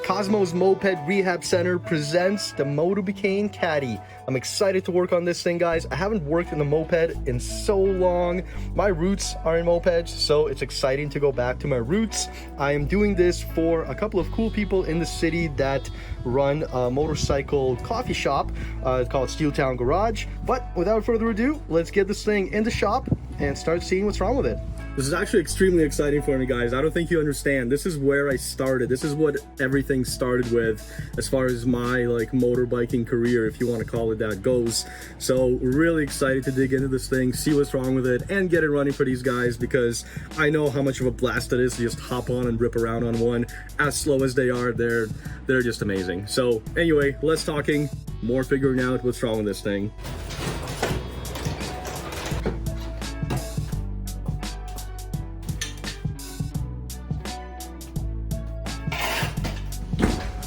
Cosmo's Moped Rehab Center presents the Motorbicane Caddy. I'm excited to work on this thing, guys. I haven't worked in the moped in so long. My roots are in mopeds, so it's exciting to go back to my roots. I am doing this for a couple of cool people in the city that run a motorcycle coffee shop. It's called Steel Town Garage. But without further ado, let's get this thing in the shop and start seeing what's wrong with it. This is actually extremely exciting for me, guys. I don't think you understand. This is where I started. This is what everything started with as far as my motorbiking career, if you want to call it that, goes. So really excited to dig into this thing, see what's wrong with it, and get it running for these guys, because I know how much of a blast it is to just hop on and rip around on one. As slow as they are, they're just amazing. So anyway, less talking, more figuring out what's wrong with this thing.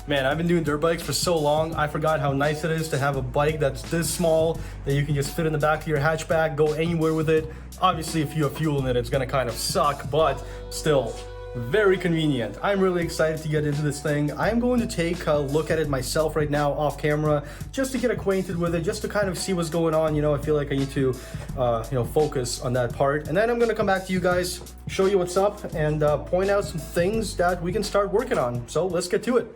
Man, I've been doing dirt bikes for so long, I forgot how nice it is to have a bike that's this small that you can just fit in the back of your hatchback, go anywhere with it. Obviously, if you have fuel in it, it's gonna kind of suck, but still, very convenient. I'm really excited to get into this thing. I'm going to take a look at it myself right now off camera, just to get acquainted with it, just to kind of see what's going on. I feel like I need to, focus on that part. And then I'm gonna come back to you guys, show you what's up, and point out some things that we can start working on. So let's get to it.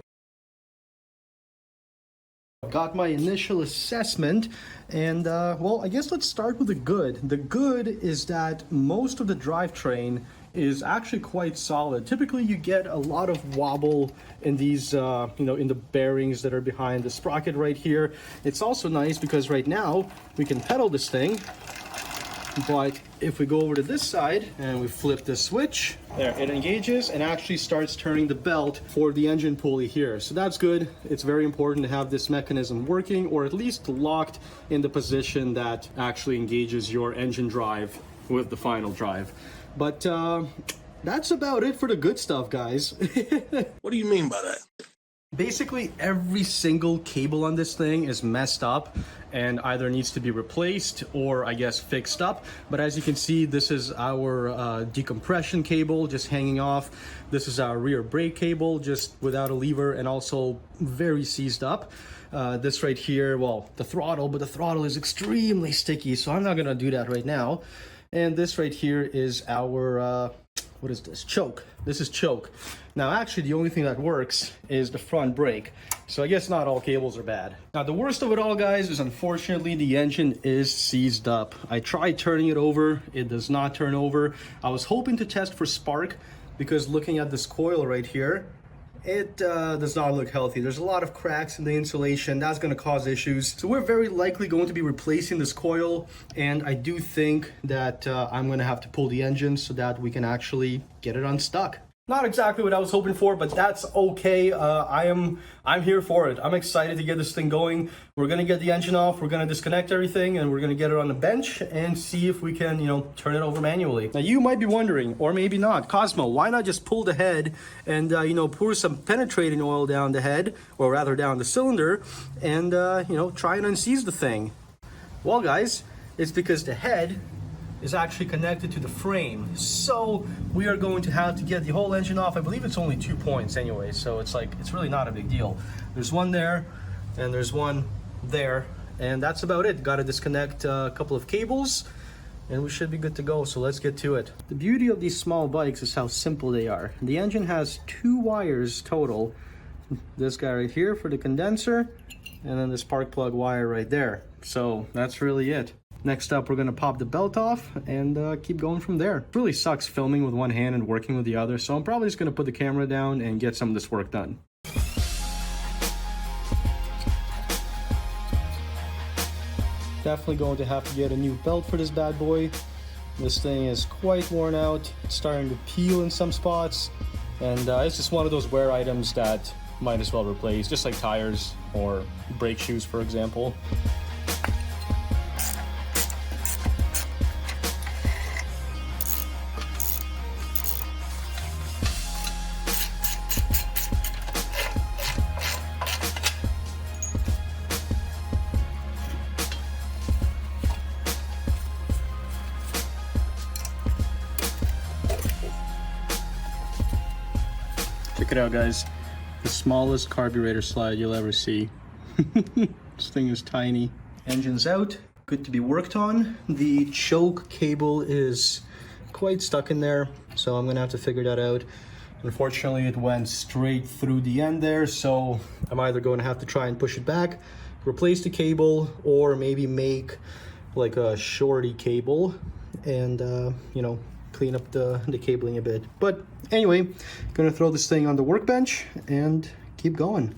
Got my initial assessment, and well, I guess let's start with the good. The good is that most of the drivetrain is actually quite solid. Typically you get a lot of wobble in these in the bearings that are behind the sprocket right here. It's also nice because right now we can pedal this thing, but if we go over to this side and we flip this switch, there, it engages and actually starts turning the belt for the engine pulley here. So that's good. It's very important to have this mechanism working, or at least locked in the position that actually engages your engine drive with the final drive. But that's about it for the good stuff, guys. What do you mean by that? Basically, every single cable on this thing is messed up and either needs to be replaced or, I guess, fixed up. But as you can see, this is our decompression cable just hanging off. This is our rear brake cable just without a lever and also very seized up. This right here, well, the throttle, but the throttle is extremely sticky, so I'm not gonna do that right now. And this right here is our what is this? Choke. This is choke. Now, actually, the only thing that works is the front brake. So I guess not all cables are bad. Now, the worst of it all, guys, is unfortunately the engine is seized up. I tried turning it over. It does not turn over. I was hoping to test for spark, because looking at this coil right here, it does not look healthy. There's a lot of cracks in the insulation. That's going to cause issues. So we're very likely going to be replacing this coil, and I do think that I'm going to have to pull the engine so that we can actually get it unstuck. Not exactly what I was hoping for, but that's okay. I'm here for it. I'm excited to get this thing going. We're gonna get the engine off, we're gonna disconnect everything, and we're gonna get it on the bench and see if we can, turn it over manually. Now you might be wondering, or maybe not, Cosmo, why not just pull the head and pour some penetrating oil down the head, or rather down the cylinder, and try and unseize the thing? Well, guys, it's because the head is actually connected to the frame, so we are going to have to get the whole engine off. I believe it's only 2 points anyway, so it's really not a big deal. There's one there and there's one there, and that's about it. Got to disconnect a couple of cables and we should be good to go. So let's get to it. The beauty of these small bikes is how simple they are. The engine has 2 wires total. This guy right here for the condenser, and then the spark plug wire right there. So that's really it. Next up, we're gonna pop the belt off and keep going from there. It really sucks filming with one hand and working with the other, so I'm probably just gonna put the camera down and get some of this work done. Definitely going to have to get a new belt for this bad boy. This thing is quite worn out. It's starting to peel in some spots, and it's just one of those wear items that might as well replace, just like tires or brake shoes, for example. Check it out, guys. The smallest carburetor slide you'll ever see. This thing is tiny. Engine's out, good to be worked on. The choke cable is quite stuck in there, so I'm gonna have to figure that out. Unfortunately, it went straight through the end there, so I'm either going to have to try and push it back, replace the cable, or maybe make like a shorty cable and you know, clean up the cabling a bit. But anyway, gonna throw this thing on the workbench and keep going.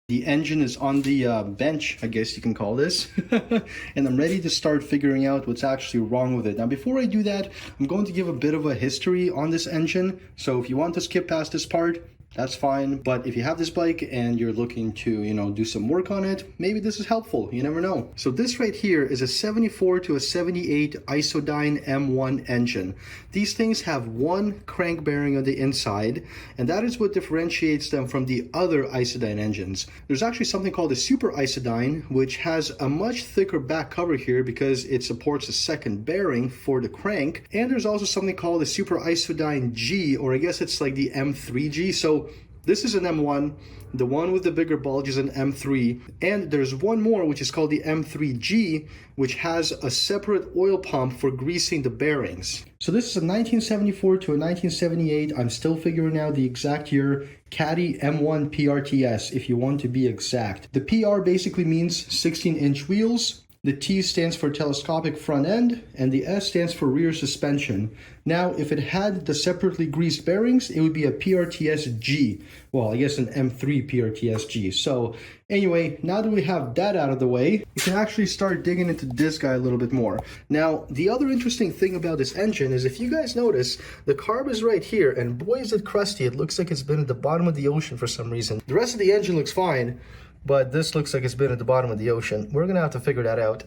The engine is on the bench, I guess you can call this, and I'm ready to start figuring out what's actually wrong with it. Now, before I do that, I'm going to give a bit of a history on this engine. So if you want to skip past this part, that's fine. But if you have this bike and you're looking to, you know, do some work on it, maybe this is helpful. You never know. So this right here is a 74 to a 78 isodyne M1 engine. These things have one crank bearing on the inside, and that is what differentiates them from the other isodyne engines. There's actually something called a super isodyne, which has a much thicker back cover here because it supports a second bearing for the crank. And there's also something called a super isodyne G, or I guess it's like the M3G. So this is an M1, the one with the bigger bulge is an M3, and there's one more which is called the M3G, which has a separate oil pump for greasing the bearings. So this is a 1974 to a 1978, I'm still figuring out the exact year, Caddy M1 PRTS if you want to be exact. The PR basically means 16-inch wheels. The T stands for telescopic front end, and the S stands for rear suspension. Now, if it had the separately greased bearings, it would be a PRTS-G. Well, I guess an M3 PRTS-G. So anyway, now that we have that out of the way, we can actually start digging into this guy a little bit more. Now, the other interesting thing about this engine is if you guys notice, the carb is right here, and boy is it crusty. It looks like it's been at the bottom of the ocean for some reason. The rest of the engine looks fine, but this looks like it's been at the bottom of the ocean. We're gonna have to figure that out.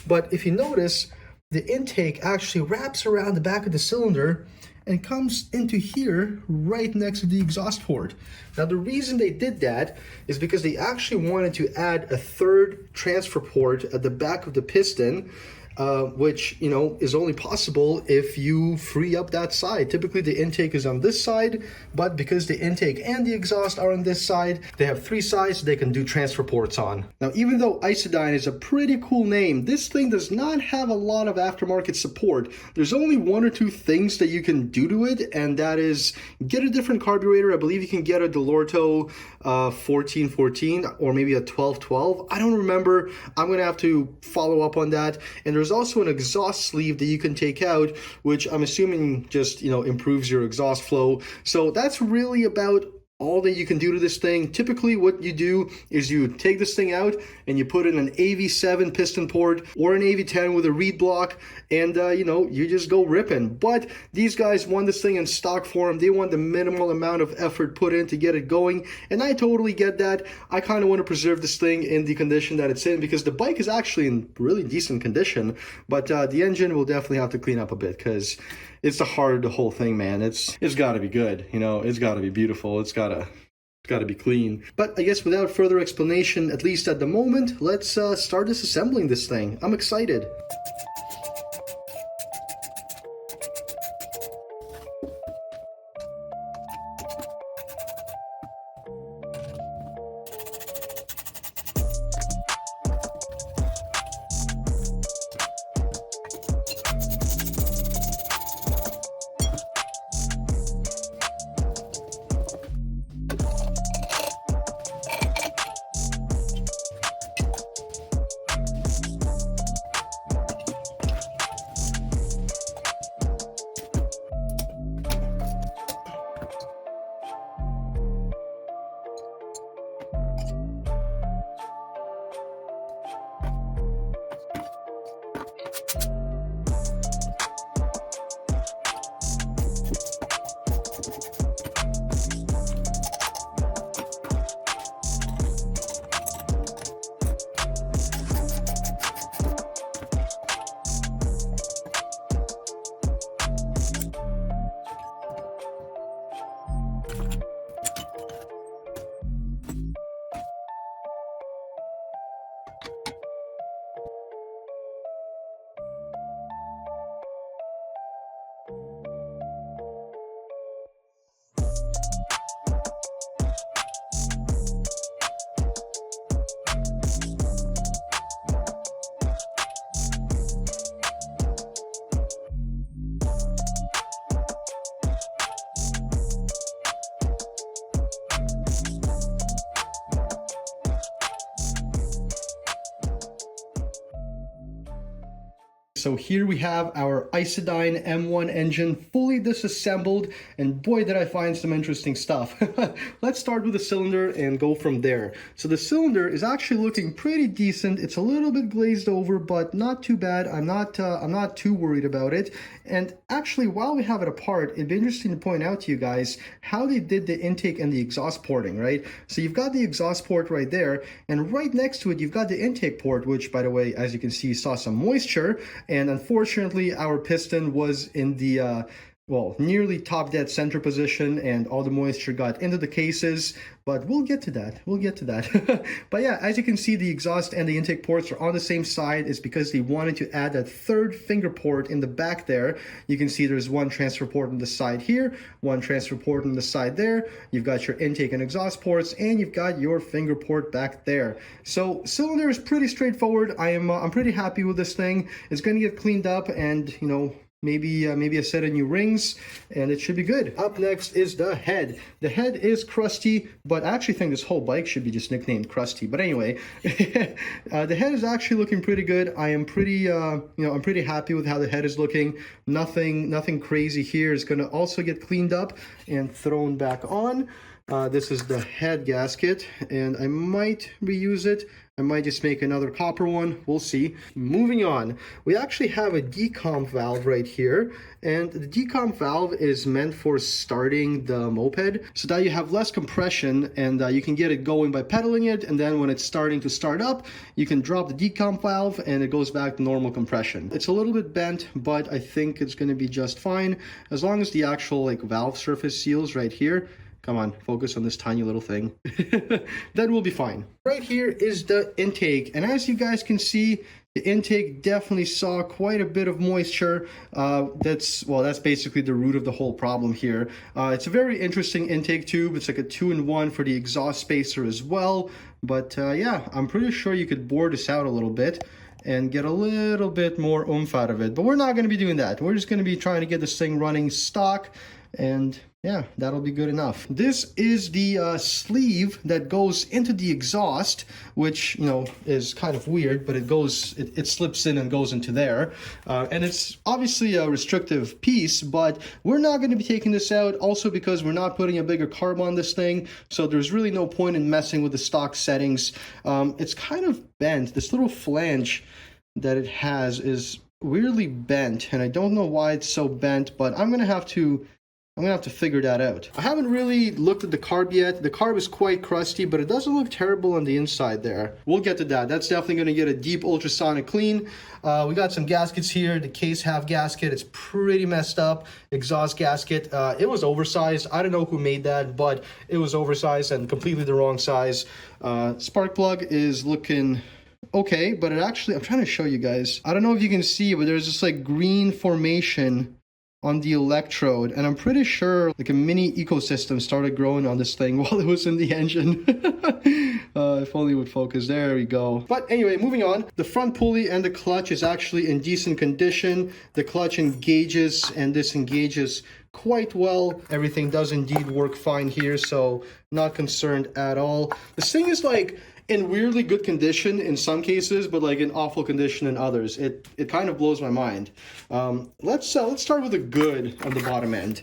But if you notice, the intake actually wraps around the back of the cylinder and comes into here right next to the exhaust port. Now the reason they did that is because they actually wanted to add a third transfer port at the back of the piston, which, you know, is only possible if you free up that side. Typically the intake is on this side, but because the intake and the exhaust are on this side, they have three sides they can do transfer ports on. Now, even though Isodyne is a pretty cool name, this thing does not have a lot of aftermarket support. There's only one or two things that you can do to it, and that is get a different carburetor. I believe you can get a Delorto 1414 or maybe a 1212. I don't remember. I'm gonna have to follow up on that. And there's also an exhaust sleeve that you can take out, which I'm assuming just, you know, improves your exhaust flow. So that's really about all that you can do to this thing. Typically what you do is you take this thing out and you put in an AV7 piston port or an AV10 with a reed block, and you know, you just go ripping. But these guys want this thing in stock form. They want the minimal amount of effort put in to get it going, and I totally get that. I kind of want to preserve this thing in the condition that it's in because the bike is actually in really decent condition, but the engine will definitely have to clean up a bit because it's the heart of the whole thing, man. It's got to be good, you know. It's got to be beautiful. It's got to be clean. But I guess without further explanation, at least at the moment, let's start disassembling this thing. I'm excited. So here we have our Isodyne M1 engine fully disassembled, and boy did I find some interesting stuff. Let's start with the cylinder and go from there. So the cylinder is actually looking pretty decent. It's a little bit glazed over, but not too bad. I'm not too worried about it. And actually, while we have it apart, it'd be interesting to point out to you guys how they did the intake and the exhaust porting, right? So you've got the exhaust port right there, and right next to it, you've got the intake port, which, by the way, as you can see, saw some moisture. And unfortunately, our piston was in the well, nearly top dead center position, and all the moisture got into the cases, but we'll get to that. We'll get to that. But yeah, as you can see, the exhaust and the intake ports are on the same side. It's because they wanted to add that third finger port in the back there. You can see there's one transfer port on the side here, one transfer port on the side there. You've got your intake and exhaust ports, and you've got your finger port back there. So cylinder is pretty straightforward. I'm pretty happy with this thing. It's going to get cleaned up, and you know, maybe a set of new rings, and it should be good. Up next is the head. The head is crusty, but I actually think this whole bike should be just nicknamed Crusty. But anyway, the head is actually looking pretty good. I am pretty, I'm pretty happy with how the head is looking. Nothing crazy here. It's gonna also get cleaned up and thrown back on. This is the head gasket, and I might reuse it. I might just make another copper one. We'll see. Moving on, we actually have a decomp valve right here, and the decomp valve is meant for starting the moped so that you have less compression, and you can get it going by pedaling it, and then when it's starting to start up, you can drop the decomp valve and it goes back to normal compression. It's a little bit bent, but I think it's going to be just fine as long as the actual valve surface seals right here. Come on, focus on this tiny little thing. Then we'll be fine. Right here is the intake, and as you guys can see, the intake definitely saw quite a bit of moisture. That's basically the root of the whole problem here. It's a very interesting intake tube. It's like a 2-in-1 for the exhaust spacer as well. But yeah, I'm pretty sure you could bore this out a little bit and get a little bit more oomph out of it. But we're not going to be doing that. We're just going to be trying to get this thing running stock, and yeah, that'll be good enough. This is the sleeve that goes into the exhaust, which, you know, is kind of weird, but it slips in and goes into there. And it's obviously a restrictive piece, but we're not going to be taking this out, also because we're not putting a bigger carb on this thing, so there's really no point in messing with the stock settings. It's kind of bent. This little flange that it has is weirdly bent, and I don't know why it's so bent, but I'm gonna have to figure that out. I haven't really looked at the carb yet. The carb is quite crusty, but it doesn't look terrible on the inside there. We'll get to that. That's definitely going to get a deep ultrasonic clean. We got some gaskets here. The case half gasket, it's pretty messed up. Exhaust gasket, it was oversized. I don't know who made that, but it was oversized and completely the wrong size. Spark plug is looking okay, but it actually, I'm trying to show you guys. I don't know if you can see, but there's this green formation on the electrode, and I'm pretty sure a mini ecosystem started growing on this thing while it was in the engine. If only it would focus. There we go. But anyway, moving on. The front pulley and the clutch is actually in decent condition. The clutch engages and disengages quite well. Everything does indeed work fine here, so not concerned at all. This thing is in weirdly good condition in some cases, but in awful condition in others. It kind of blows my mind. Let's start with the good on the bottom end.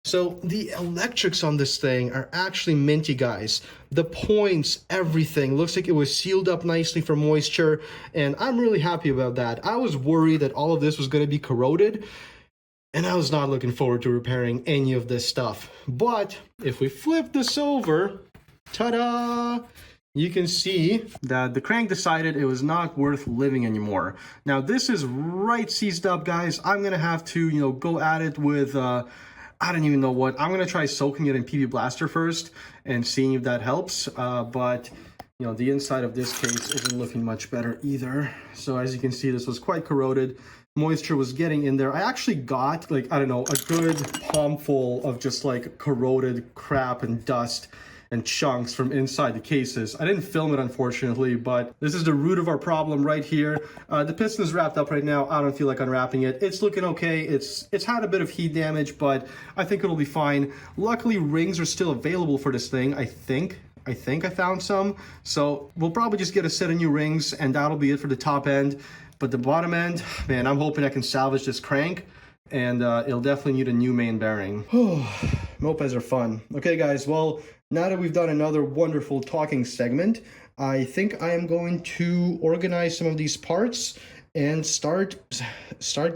So the electrics on this thing are actually minty, guys. The points, everything looks like it was sealed up nicely for moisture, and I'm really happy about that. I was worried that all of this was going to be corroded, and I was not looking forward to repairing any of this stuff. But if we flip this over, ta-da! You can see that the crank decided it was not worth living anymore. Now this is right seized up, guys. I'm gonna have to, go at it with, I don't even know what. I'm gonna try soaking it in PB Blaster first and seeing if that helps. But the inside of this case isn't looking much better either. So as you can see, this was quite corroded. Moisture was getting in there. I actually got I don't know, a good palmful of just corroded crap and dust and chunks from inside the cases. I didn't film it, unfortunately, but this is the root of our problem right here. The piston is wrapped up right now. I don't feel like unwrapping it. It's looking okay. It's had a bit of heat damage, but I think it'll be fine. Luckily, rings are still available for this thing, I think I found some. So we'll probably just get a set of new rings, and that'll be it for the top end. But the bottom end, man, I'm hoping I can salvage this crank, and it'll definitely need a new main bearing. Mopeds are fun. Okay, guys, well, now that we've done another wonderful talking segment, I think I am going to organize some of these parts and start,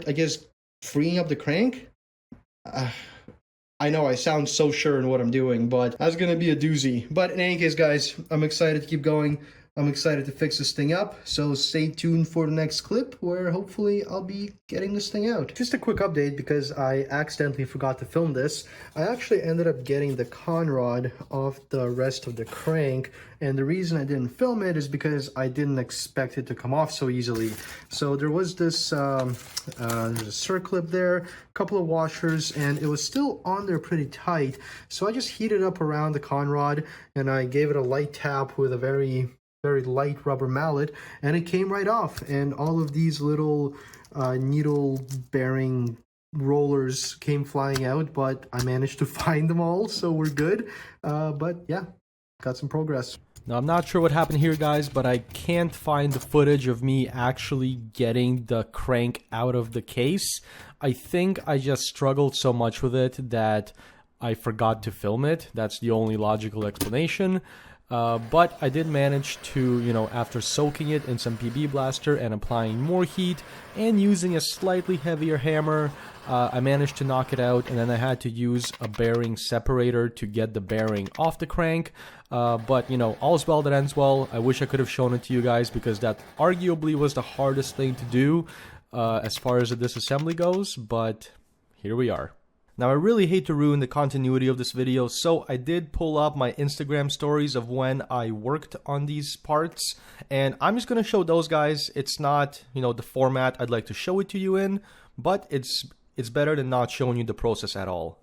I guess, freeing up the crank. I know I sound so sure in what I'm doing, but that's gonna be a doozy. But in any case, guys, I'm excited to keep going. I'm excited to fix this thing up, so stay tuned for the next clip where hopefully I'll be getting this thing out. Just a quick update because I accidentally forgot to film this. I actually ended up getting the Conrod off the rest of the crank, and the reason I didn't film it is because I didn't expect it to come off so easily. So there was this, there's a circlip there, a couple of washers, and it was still on there pretty tight. So I just heated up around the Conrod and I gave it a light tap with a very light rubber mallet, and it came right off, and all of these little needle bearing rollers came flying out, but I managed to find them all, so we're good. But yeah, got some progress. Now, I'm not sure what happened here, guys, but I can't find the footage of me actually getting the crank out of the case. I think I just struggled so much with it that I forgot to film it. That's the only logical explanation. But I did manage to, you know, after soaking it in some PB Blaster and applying more heat and using a slightly heavier hammer, I managed to knock it out, and then I had to use a bearing separator to get the bearing off the crank. But, you know, all's well that ends well. I wish I could have shown it to you guys because that arguably was the hardest thing to do as far as the disassembly goes, but here we are. Now, I really hate to ruin the continuity of this video, so I did pull up my Instagram stories of when I worked on these parts, and I'm just going to show those guys. It's not, you know, the format I'd like to show it to you in, but it's better than not showing you the process at all.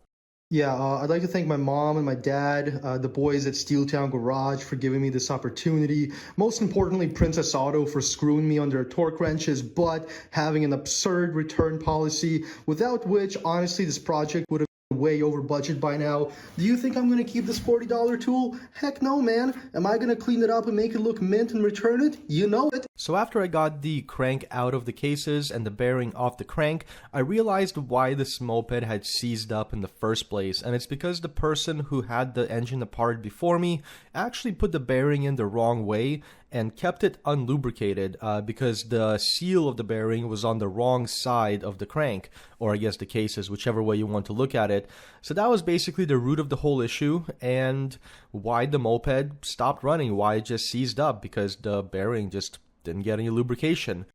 Yeah, I'd like to thank my mom and my dad, the boys at Steeltown Garage for giving me this opportunity. Most importantly, Princess Auto for screwing me under torque wrenches, but having an absurd return policy, without which, honestly, this project would have been way over budget by now. Do you think I'm going to keep this $40 tool? Heck no, man. Am I going to clean it up and make it look mint and return it? You know it. So after I got the crank out of the cases and the bearing off the crank, I realized why this moped had seized up in the first place, and it's because the person who had the engine apart before me actually put the bearing in the wrong way and kept it unlubricated because the seal of the bearing was on the wrong side of the crank, or I guess the cases, whichever way you want to look at it. So that was basically the root of the whole issue, and why the moped stopped running, why it just seized up, because the bearing just didn't get any lubrication.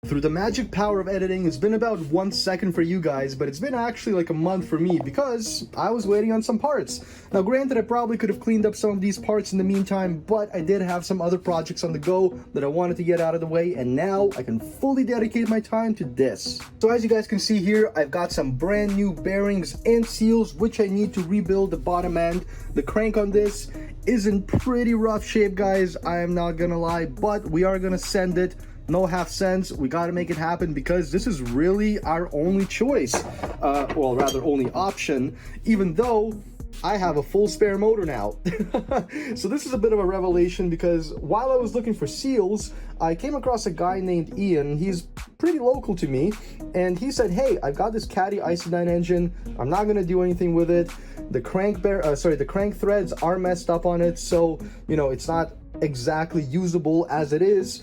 Through the magic power of editing, it's been about 1 second for you guys, but it's been actually like a month for me because I was waiting on some parts. Now granted, I probably could have cleaned up some of these parts in the meantime, but I did have some other projects on the go that I wanted to get out of the way, and now I can fully dedicate my time to this. So as you guys can see here, I've got some brand new bearings and seals which I need to rebuild the bottom end. The crank on this is in pretty rough shape, guys, I am not gonna lie, but we are gonna send it. No half cents, we gotta make it happen because this is really our only choice, well, rather only option, even though I have a full spare motor now. So this is a bit of a revelation because while I was looking for seals, I came across a guy named Ian. He's pretty local to me, and he said, hey, I've got this Caddy Isodyne engine, I'm not gonna do anything with it. The crank the crank threads are messed up on it, so, you know, it's not exactly usable as it is.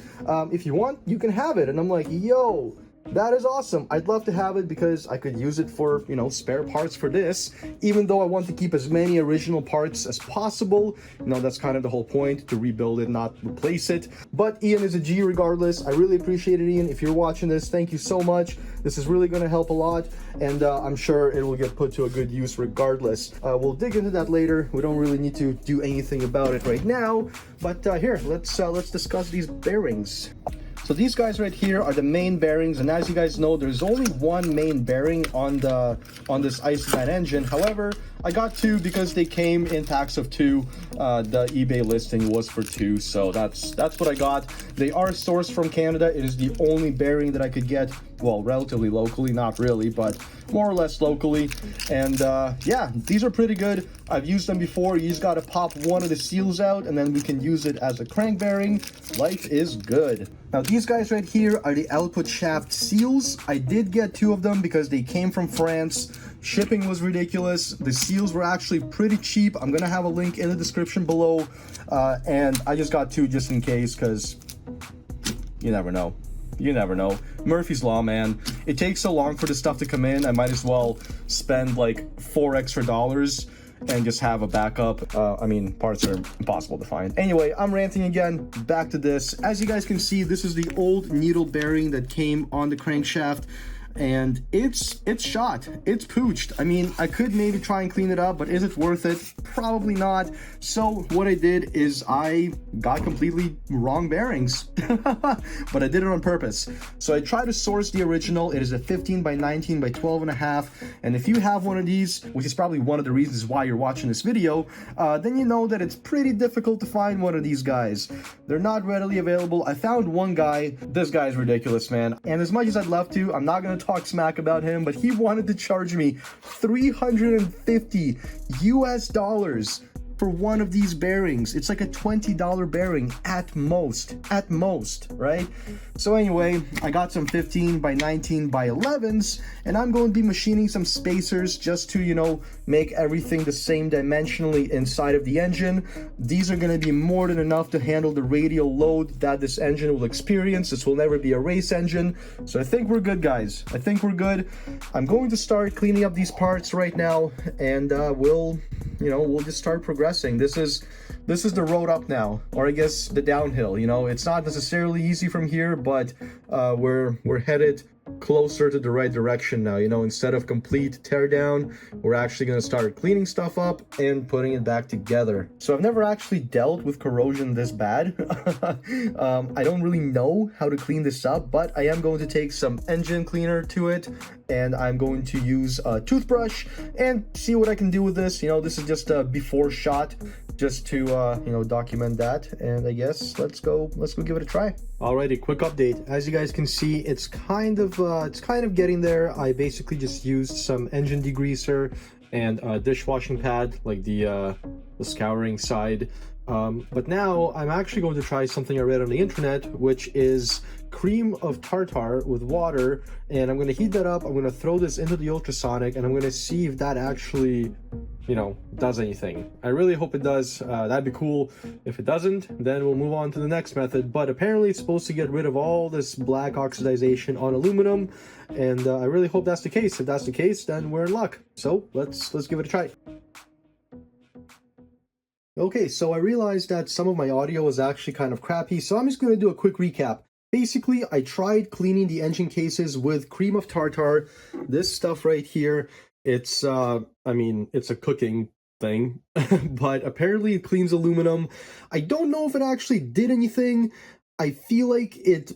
If you want, you can have it. And I'm like, yo, that is awesome. I'd love to have it because I could use it for, you know, spare parts for this, even though I want to keep as many original parts as possible. You know, that's kind of the whole point, to rebuild it, not replace it. But Ian is a G regardless. I really appreciate it, Ian. If you're watching this, thank you so much. This is really going to help a lot, and I'm sure it will get put to a good use regardless. We'll dig into that later. We don't really need to do anything about it right now, but here, let's discuss these bearings. So these guys right here are the main bearings, and as you guys know, there's only one main bearing on this Isodyne engine. However, I got two because they came in packs of two. The eBay listing was for two, so that's what I got. They are sourced from Canada. It is the only bearing that I could get well, relatively locally, not really, but more or less locally. And yeah, these are pretty good. I've used them before. You just gotta pop one of the seals out and then we can use it as a crank bearing. Life is good. Now these guys right here are the output shaft seals. I did get 2 of them because they came from France. Shipping was ridiculous. The seals were actually pretty cheap. I'm gonna have a link in the description below. And I just got 2 just in case, because you never know. You never know. Murphy's Law, man. It takes so long for this stuff to come in. I might as well spend like $4 extra and just have a backup. I mean, parts are impossible to find. Anyway, I'm ranting again. Back to this. As you guys can see, this is the old needle bearing that came on the crankshaft. And it's shot. It's pooched. I mean, I could maybe try and clean it up, but is it worth it? Probably not. So what I did is I got completely wrong bearings, but I did it on purpose. So I tried to source the original. It is a 15 by 19 by 12 and a half. And if you have one of these, which is probably one of the reasons why you're watching this video, then you know that it's pretty difficult to find one of these guys. They're not readily available. I found one guy. This guy's ridiculous, man. And as much as I'd love to, I'm not going to talk smack about him, but he wanted to charge me $350 US for one of these bearings. It's like a $20 bearing at most, right? So anyway, I got some 15 by 19 by 11s, and I'm going to be machining some spacers just to, you know, make everything the same dimensionally inside of the engine. These are going to be more than enough to handle the radial load that this engine will experience. This will never be a race engine. So I think we're good, guys. I think we're good. I'm going to start cleaning up these parts right now, and we'll just start progressing. This is the road up now, or I guess the downhill. You know, it's not necessarily easy from here, but we're headed closer to the right direction now. You know, instead of complete teardown, we're actually going to start cleaning stuff up and putting it back together. So I've never actually dealt with corrosion this bad. I don't really know how to clean this up, but I am going to take some engine cleaner to it, and I'm going to use a toothbrush and see what I can do with this. You know, this is just a before shot, just to document that. And I guess let's go give it a try. Alrighty, quick update. As you guys can see, it's kind of getting there. I basically just used some engine degreaser and a dishwashing pad, like the scouring side. But now I'm actually going to try something I read on the internet, which is cream of tartar with water, and I'm going to heat that up. I'm going to throw this into the ultrasonic, and I'm going to see if that actually, does anything. I really hope it does. That'd be cool. If it doesn't, then we'll move on to the next method. But apparently it's supposed to get rid of all this black oxidization on aluminum, and I really hope that's the case. If that's the case, then we're in luck. So let's give it a try. Okay, so I realized that some of my audio was actually kind of crappy, so I'm just going to do a quick recap. Basically, I tried cleaning the engine cases with cream of tartar. This stuff right here, it's a cooking thing, but apparently it cleans aluminum. I don't know if it actually did anything. I feel like it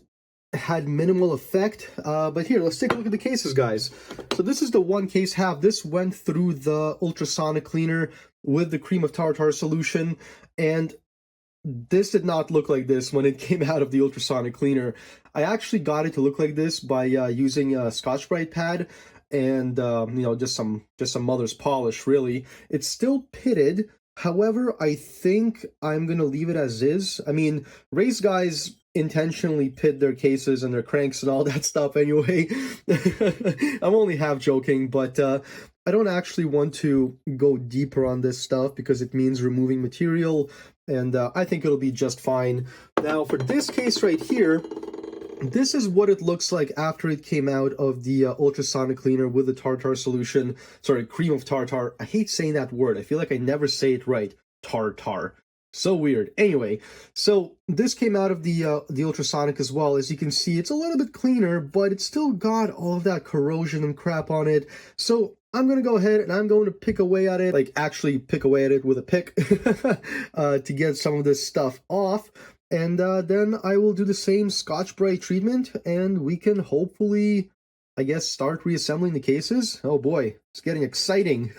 had minimal effect, but here, let's take a look at the cases, guys. So this is the one case half. This went through the ultrasonic cleaner with the cream of tartar solution, and this did not look like this when it came out of the ultrasonic cleaner. I actually got it to look like this by using a Scotch-Brite pad and just some mother's polish, really. It's still pitted. However, I think I'm gonna leave it as is. I mean, race guys intentionally pit their cases and their cranks and all that stuff anyway. I'm only half joking, but I don't actually want to go deeper on this stuff because it means removing material, and I think it'll be just fine. Now, for this case right here, this is what it looks like after it came out of the ultrasonic cleaner with the tartar solution. Sorry, cream of tartar. I hate saying that word. I feel like I never say it right. Tartar. So weird. Anyway, so this came out of the ultrasonic as well. As you can see, it's a little bit cleaner, but it's still got all of that corrosion and crap on it. So I'm going to go ahead and I'm going to pick away at it, like actually pick away at it with a pick to get some of this stuff off. And then I will do the same Scotch-Brite treatment, and we can hopefully, I guess, start reassembling the cases. Oh boy, it's getting exciting.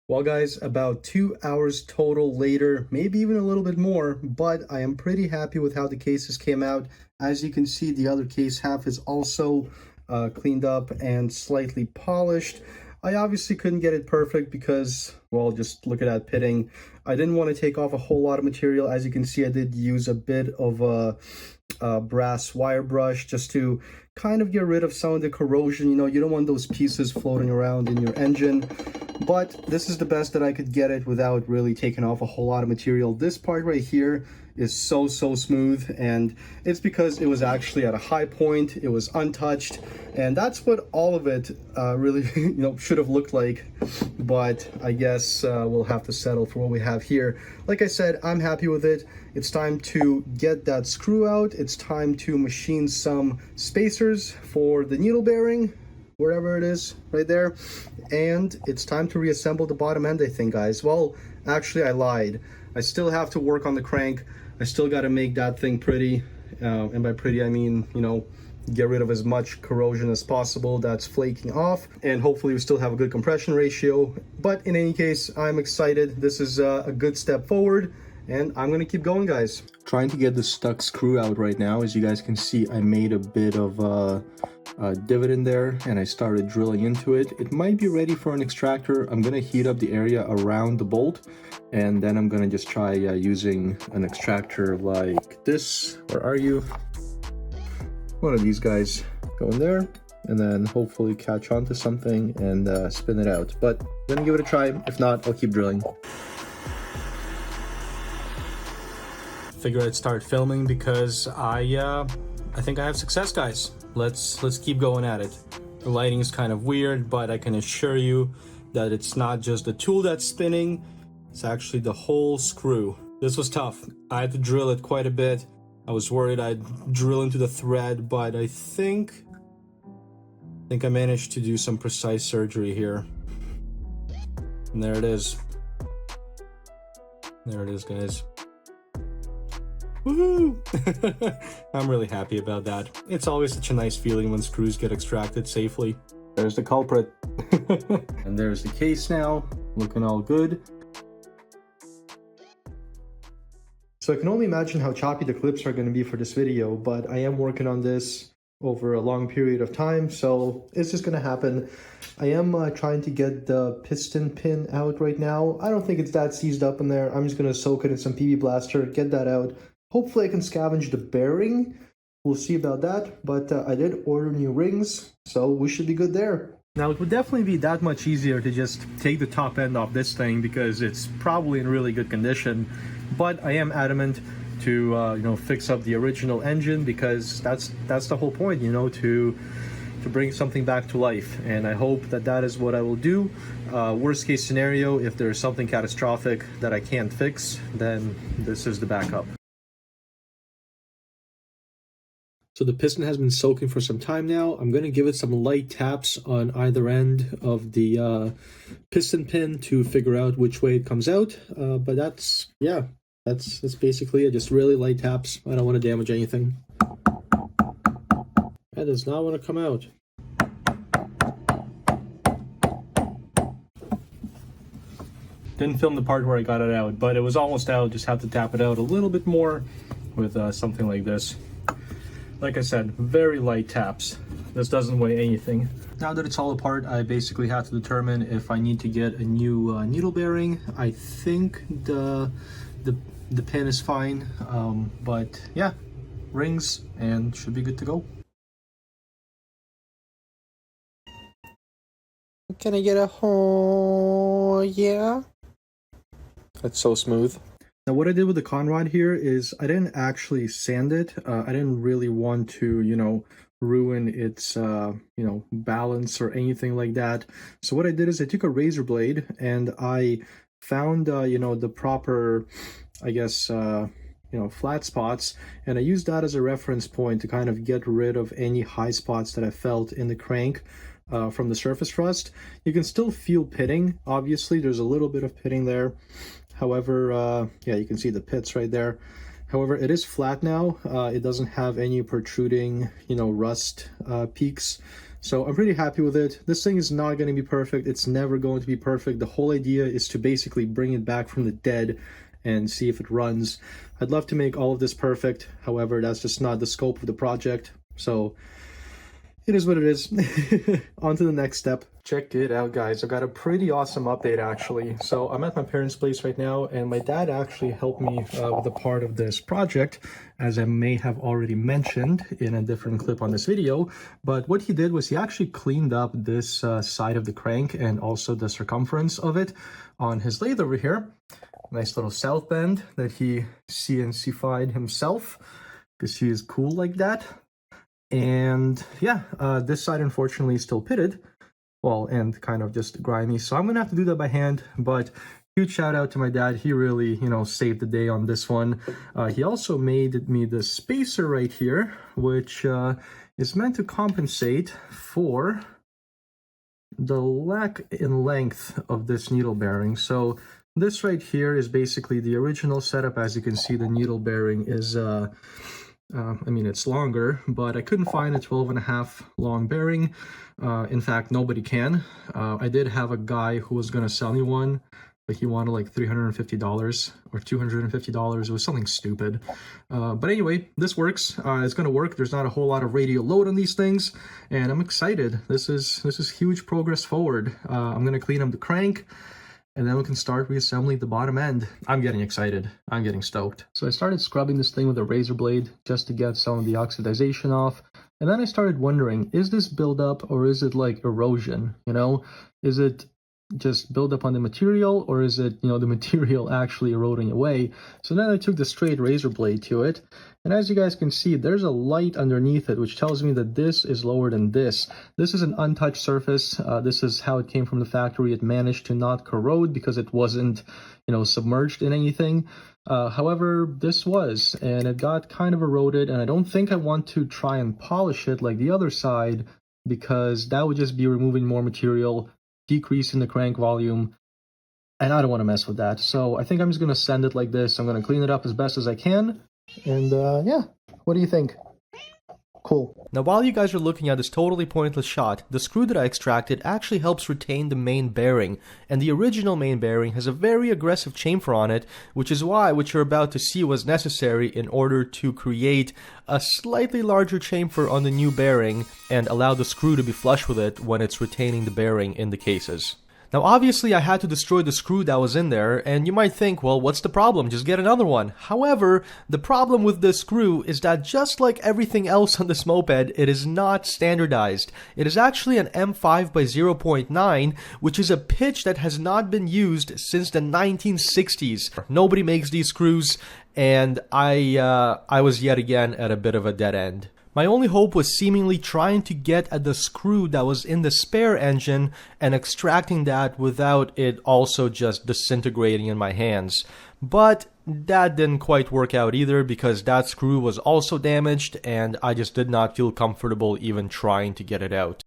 Well, guys, about 2 hours total later, maybe even a little bit more, but I am pretty happy with how the cases came out. As you can see, the other case half is also cleaned up and slightly polished. I obviously couldn't get it perfect because, well, just look at that pitting. I didn't want to take off a whole lot of material. As you can see, I did use a bit of a brass wire brush just to kind of get rid of some of the corrosion. You know, you don't want those pieces floating around in your engine. But this is the best that I could get it without really taking off a whole lot of material. This part right here is so smooth, and it's because it was actually at a high point, it was untouched, and that's what all of it really should have looked like. But I guess we'll have to settle for what we have here. Like I said, I'm happy with it. It's time to get that screw out. It's time to machine some spacers for the needle bearing, wherever it is, right there. And it's time to reassemble the bottom end, I think, guys. Well, actually, I lied. I still have to work on the crank. I still got to make that thing pretty. And by pretty, I mean, get rid of as much corrosion as possible that's flaking off. And hopefully we still have a good compression ratio. But in any case, I'm excited. This is a good step forward. And I'm going to keep going, guys. Trying to get the stuck screw out right now. As you guys can see, I made a bit of a divot in there and I started drilling into it. It might be ready for an extractor. I'm going to heat up the area around the bolt, and then I'm going to just try using an extractor like this. Where are you? One of these guys. Go in there and then hopefully catch onto something and spin it out. But I'm going to give it a try. If not, I'll keep drilling. Figured I'd start filming because I think I have success, guys. Let's keep going at it. The lighting is kind of weird, but I can assure you that it's not just the tool that's spinning, it's actually the whole screw. This was tough. I had to drill it quite a bit. I was worried I'd drill into the thread, but I think I managed to do some precise surgery here. And there it is. There it is, guys. Woohoo! I'm really happy about that. It's always such a nice feeling when screws get extracted safely. There's the culprit. And there's the case now, looking all good. So I can only imagine how choppy the clips are going to be for this video, but I am working on this over a long period of time, so it's just going to happen. I am trying to get the piston pin out right now. I don't think it's that seized up in there. I'm just going to soak it in some PB Blaster, get that out. Hopefully I can scavenge the bearing. We'll see about that, but I did order new rings, so we should be good there. Now, it would definitely be that much easier to just take the top end off this thing because it's probably in really good condition, but I am adamant to fix up the original engine because that's the whole point, to bring something back to life, and I hope that is what I will do. Worst case scenario, if there's something catastrophic that I can't fix, then this is the backup. So the piston has been soaking for some time now. I'm going to give it some light taps on either end of the piston pin to figure out which way it comes out. But that's basically it. Just really light taps. I don't want to damage anything. That does not want to come out. Didn't film the part where I got it out, but it was almost out. Just have to tap it out a little bit more with something like this. Like I said, very light taps. This doesn't weigh anything. Now that it's all apart, I basically have to determine if I need to get a new needle bearing. I think the pin is fine, but yeah, rings and should be good to go. Can I get a oh yeah? That's so smooth. Now what I did with the Conrod here is I didn't actually sand it. I didn't really want to, ruin its, balance or anything like that. So what I did is I took a razor blade and I found, the proper, I guess, flat spots. And I used that as a reference point to kind of get rid of any high spots that I felt in the crank from the surface rust. You can still feel pitting. Obviously, there's a little bit of pitting there. However, you can see the pits right there. However, it is flat now. It doesn't have any protruding, rust peaks. So I'm pretty happy with it. This thing is not going to be perfect. It's never going to be perfect. The whole idea is to basically bring it back from the dead and see if it runs. I'd love to make all of this perfect. However, that's just not the scope of the project. So it is what it is. On to the next step. Check it out, guys. I got a pretty awesome update, actually. So I'm at my parents' place right now, and my dad actually helped me with a part of this project, as I may have already mentioned in a different clip on this video. But what he did was he actually cleaned up this side of the crank and also the circumference of it on his lathe over here. Nice little south bend that he CNC-fied himself, because he is cool like that. And yeah, this side unfortunately is still pitted. Well, and kind of just grimy, so I'm gonna have to do that by hand. But huge shout out to my dad. He really, saved the day on this one. He also made me the spacer right here, which is meant to compensate for the lack in length of this needle bearing. So this right here is basically the original setup. As you can see, the needle bearing is it's longer, but I couldn't find a 12.5 long bearing. In fact, nobody can. I did have a guy who was going to sell me one, but he wanted like $350 or $250. It was something stupid. But anyway, this works. It's going to work. There's not a whole lot of radial load on these things, and I'm excited. This is huge progress forward. I'm going to clean up the crank, and then we can start reassembling the bottom end. I'm getting excited. I'm getting stoked. So I started scrubbing this thing with a razor blade just to get some of the oxidization off. And then I started wondering, is this buildup or is it like erosion? Is it just buildup on the material, or is it, the material actually eroding away? So then I took the straight razor blade to it. And as you guys can see, there's a light underneath it, which tells me that this is lower than this. This is an untouched surface. This is how it came from the factory. It managed to not corrode because it wasn't, submerged in anything. However, this was, and it got kind of eroded, and I don't think I want to try and polish it like the other side, because that would just be removing more material, decreasing the crank volume, and I don't want to mess with that. So I think I'm just going to send it like this. I'm going to clean it up as best as I can, and yeah, what do you think? Cool. Now, while you guys are looking at this totally pointless shot, the screw that I extracted actually helps retain the main bearing, and the original main bearing has a very aggressive chamfer on it, which is why what you're about to see was necessary in order to create a slightly larger chamfer on the new bearing and allow the screw to be flush with it when it's retaining the bearing in the cases. Now, obviously, I had to destroy the screw that was in there, and you might think, well, what's the problem? Just get another one. However, the problem with this screw is that just like everything else on this moped, it is not standardized. It is actually an M5 by 0.9, which is a pitch that has not been used since the 1960s. Nobody makes these screws, and I was yet again at a bit of a dead end. My only hope was seemingly trying to get at the screw that was in the spare engine and extracting that without it also just disintegrating in my hands. But that didn't quite work out either, because that screw was also damaged and I just did not feel comfortable even trying to get it out.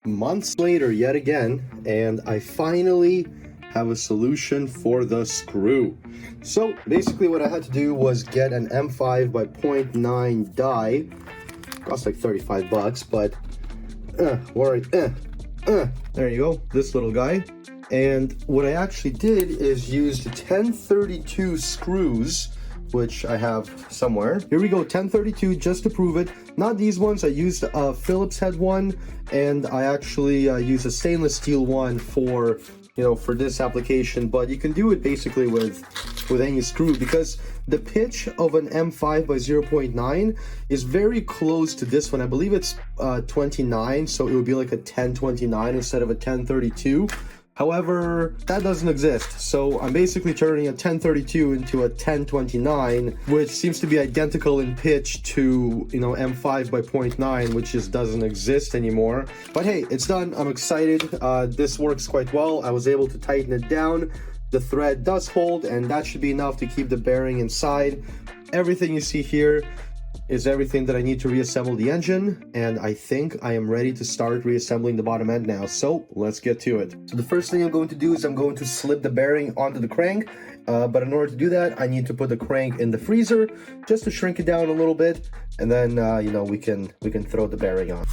Months later yet again, and I finally have a solution for the screw. So basically what I had to do was get an M5 by 0.9 die. Cost like 35 bucks, but there you go, this little guy. And what I actually did is used 1032 screws, which I have somewhere. Here we go, 1032, just to prove it. Not these ones, I used a Phillips head one, and I actually used a stainless steel one for this application, but you can do it basically with any screw, because the pitch of an M5 by 0.9 is very close to this one. I believe it's 29, so it would be like a 1029 instead of a 1032. However, that doesn't exist, so I'm basically turning a 1032 into a 1029, which seems to be identical in pitch to, M5 by 0.9, which just doesn't exist anymore. But hey, it's done. I'm excited. This works quite well. I was able to tighten it down. The thread does hold, and that should be enough to keep the bearing inside. Everything you see here is everything that I need to reassemble the engine, and I think I am ready to start reassembling the bottom end now, so let's get to it. So the first thing I'm going to do is I'm going to slip the bearing onto the crank, but in order to do that, I need to put the crank in the freezer just to shrink it down a little bit, and then we can throw the bearing on.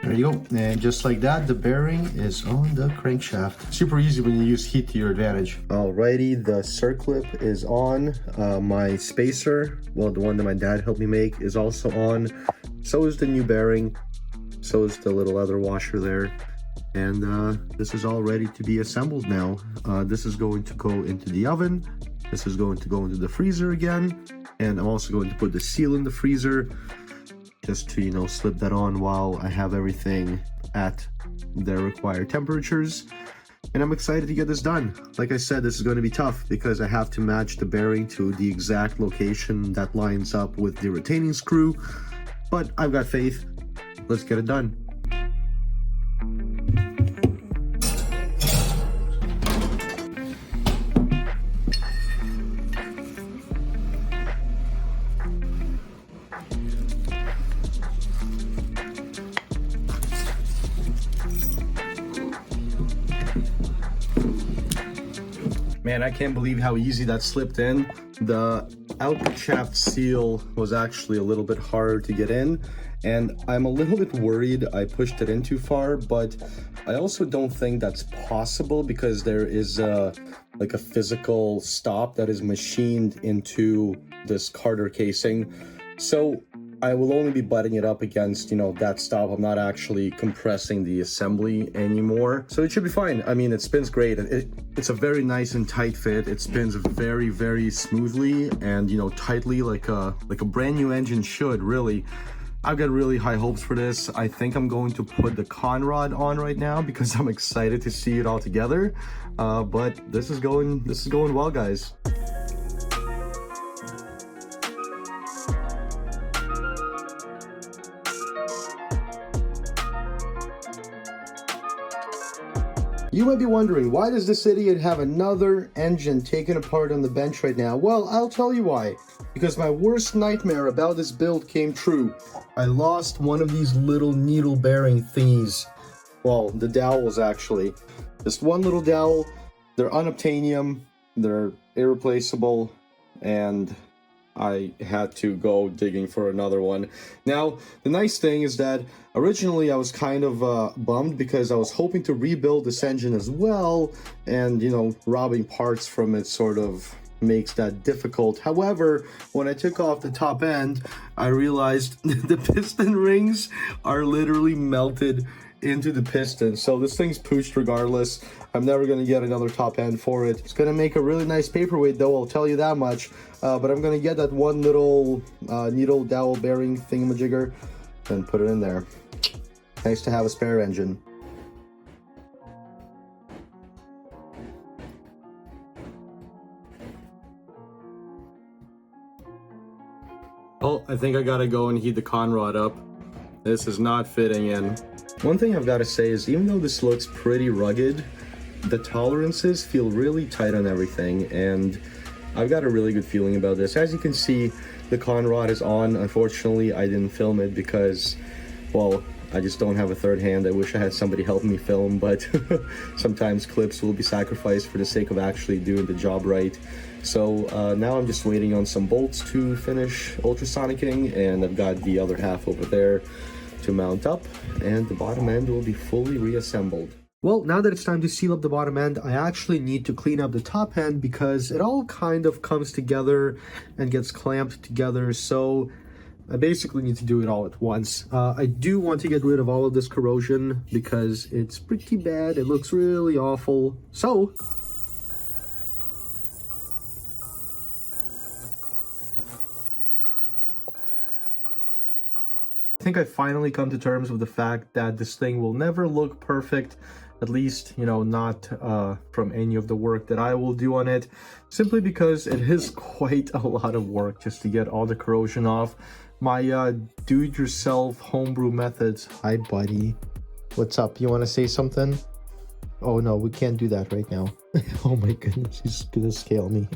There you go. And just like that, the bearing is on the crankshaft. Super easy when you use heat to your advantage. Alrighty, the circlip is on. My spacer, well, the one that my dad helped me make, is also on. So is the new bearing. So is the little leather washer there. And this is all ready to be assembled now. This is going to go into the oven. This is going to go into the freezer again. And I'm also going to put the seal in the freezer, just to, you know, slip that on while I have everything at their required temperatures. And I'm excited to get this done. Like I said, this is going to be tough because I have to match the bearing to the exact location that lines up with the retaining screw. But I've got faith. Let's get it done. Man, I can't believe how easy that slipped in. The output shaft seal was actually a little bit harder to get in, and I'm a little bit worried I pushed it in too far, but I also don't think that's possible because there is like a physical stop that is machined into this Carter casing. So I will only be butting it up against, you know, that stop. I'm not actually compressing the assembly anymore. So it should be fine. I mean, it spins great. It's a very nice and tight fit. It spins very, very smoothly and, you know, tightly like a brand new engine should, really. I've got really high hopes for this. I think I'm going to put the Conrod on right now because I'm excited to see it all together. But this is going well, guys. You might be wondering, why does this idiot have another engine taken apart on the bench right now? Well, I'll tell you why. Because my worst nightmare about this build came true. I lost one of these little needle bearing thingies. Well, the dowels actually. Just one little dowel. They're unobtainium, they're irreplaceable, and I had to go digging for another one. Now, the nice thing is that originally I was kind of bummed because I was hoping to rebuild this engine as well, and, you know, robbing parts from it sort of makes that difficult. However, when I took off the top end, I realized the piston rings are literally melted into the piston. So this thing's pooched regardless. I'm never going to get another top end for it. It's going to make a really nice paperweight though, I'll tell you that much. But I'm going to get that one little needle dowel bearing thingamajigger and put it in there. Nice to have a spare engine. Oh, I think I gotta go and heat the Conrod up. This is not fitting in. One thing I've got to say is, even though this looks pretty rugged, the tolerances feel really tight on everything, and I've got a really good feeling about this. As you can see, the Conrod is on. Unfortunately, I didn't film it because, well, I just don't have a third hand. I wish I had somebody help me film, but sometimes clips will be sacrificed for the sake of actually doing the job right. So now I'm just waiting on some bolts to finish ultrasonicking, and I've got the other half over there to mount up, and the bottom end will be fully reassembled. Well, now that it's time to seal up the bottom end, I actually need to clean up the top end because it all kind of comes together and gets clamped together, so I basically need to do it all at once. I do want to get rid of all of this corrosion because it's pretty bad. It looks really awful. So I think I finally come to terms with the fact that this thing will never look perfect, at least, you know, not from any of the work that I will do on it, simply because it is quite a lot of work just to get all the corrosion off. My do-it-yourself homebrew methods. Hi, buddy. What's up? You want to say something? Oh, no, we can't do that right now. Oh, my goodness. He's going to scale me.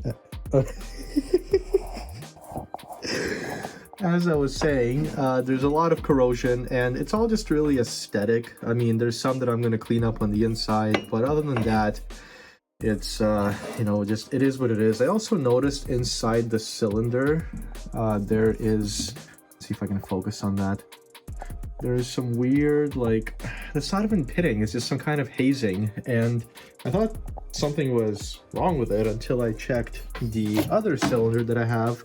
As I was saying, there's a lot of corrosion, and it's all just really aesthetic. I mean, there's some that I'm going to clean up on the inside, but other than that, it's, you know, just, it is what it is. I also noticed inside the cylinder, there is, let's see if I can focus on that. there is some weird, like, it's not even pitting, it's just some kind of hazing, and I thought something was wrong with it until I checked the other cylinder that I have,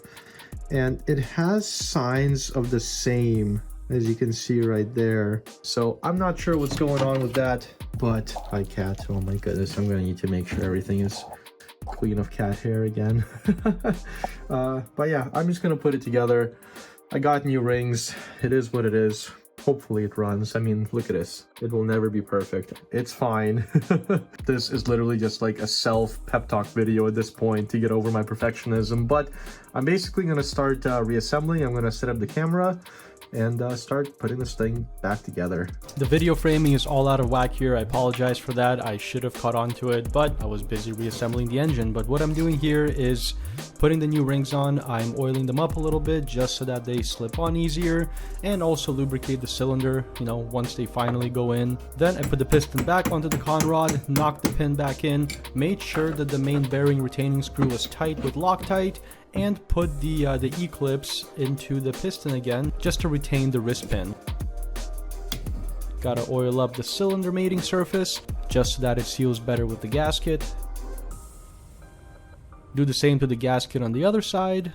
and it has signs of the same, as you can see right there. So I'm not sure what's going on with that, but hi cat, oh my goodness, I'm gonna need to make sure everything is clean of cat hair again. But yeah, I'm just gonna put it together. I got new rings, it is what it is. Hopefully it runs. I mean, look at this. It will never be perfect. It's fine. This is literally just like a self pep talk video at this point to get over my perfectionism, but I'm basically gonna start reassembling. I'm gonna set up the camera and start putting this thing back together. The video framing is all out of whack here. I apologize for that. I should have caught on to it, but I was busy reassembling the engine. But what I'm doing here is putting the new rings on. I'm oiling them up a little bit just so that they slip on easier, and also lubricate the cylinder, you know, once they finally go in. Then I put the piston back onto the Conrod, knocked the pin back in, made sure that the main bearing retaining screw was tight with Loctite, and put the E-clips into the piston again just to retain the wrist pin. Gotta oil up the cylinder mating surface just so that it seals better with the gasket. Do the same to the gasket on the other side,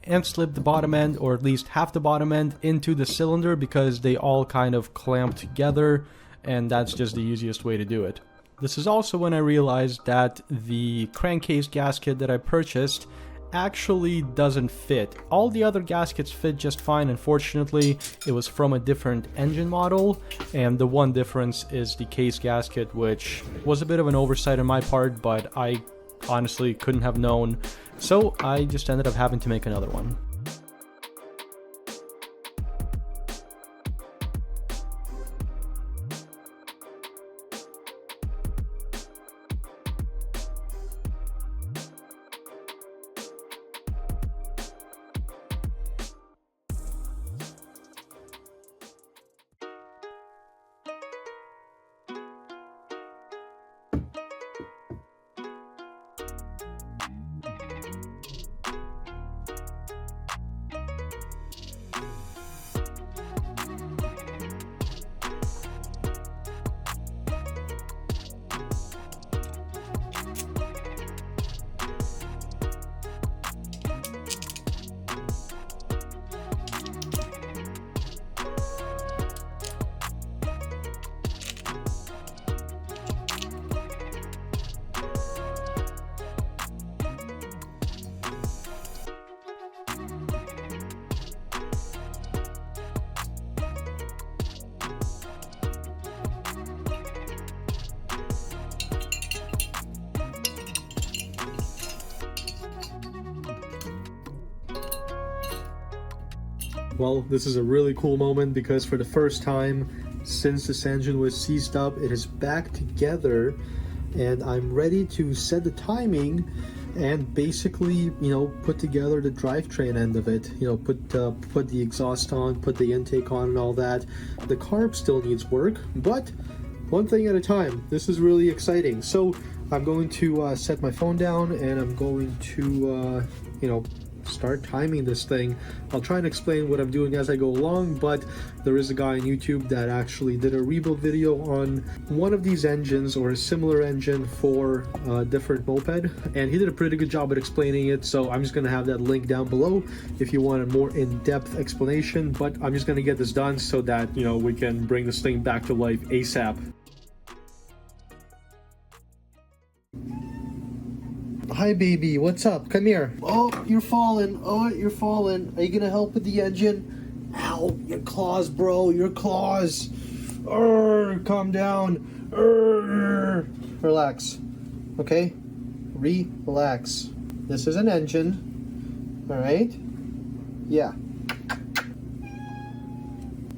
and slip the bottom end, or at least half the bottom end, into the cylinder because they all kind of clamp together, and that's just the easiest way to do it. This is also when I realized that the crankcase gasket that I purchased actually doesn't fit. All the other gaskets fit just fine. Unfortunately, it was from a different engine model, and the one difference is the case gasket, which was a bit of an oversight on my part, but I honestly couldn't have known, so I just ended up having to make another one. Well, this is a really cool moment because for the first time since this engine was seized up, it is back together, and I'm ready to set the timing and basically, you know, put together the drivetrain end of it. You know, put the exhaust on, put the intake on and all that. The carb still needs work, but one thing at a time. This is really exciting. So I'm going to set my phone down, and I'm going to, you know, start timing this thing. I'll try and explain what I'm doing as I go along, but there is a guy on YouTube that actually did a rebuild video on one of these engines, or a similar engine for a different moped, and he did a pretty good job at explaining it, so I'm just going to have that link down below if you want a more in-depth explanation. But I'm just going to get this done so that, you know, we can bring this thing back to life ASAP. Hi baby, what's up? Come here. Oh, you're falling. Oh, you're falling. Are you gonna help with the engine? Ow, your claws, bro, your claws. Calm down. Relax. Okay? Relax. This is an engine. Alright? Yeah.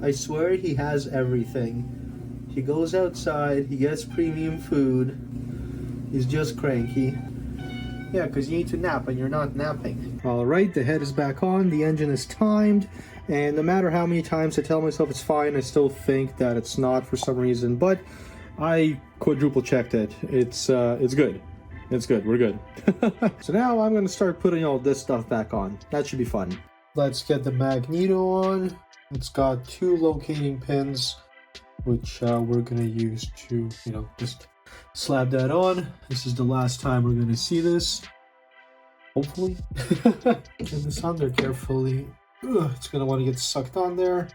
I swear he has everything. He goes outside, he gets premium food. He's just cranky. Yeah, because you need to nap and you're not napping. Alright, the head is back on, the engine is timed, and no matter how many times I tell myself it's fine, I still think that it's not for some reason, but I quadruple checked it. It's good. It's good, we're good. So now I'm going to start putting all this stuff back on. That should be fun. Let's get the magneto on. It's got 2 locating pins, which we're gonna use to, just slap that on. This is the last time we're gonna see this. Hopefully. Get this on there carefully. Ugh, it's gonna want to get sucked on there.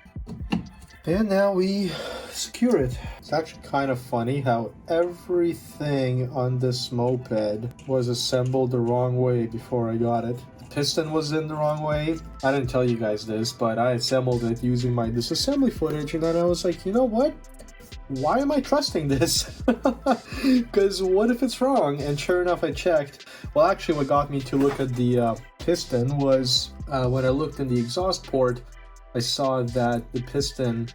And now we secure it. It's actually kind of funny how everything on this moped was assembled the wrong way before I got it. The piston was in the wrong way. I didn't tell you guys this, but I assembled it using my disassembly footage, and then I was like, you know what? Why am I trusting this? Because what if it's wrong? And sure enough, I checked. Well, actually, what got me to look at the piston was when I looked in the exhaust port, I saw that the piston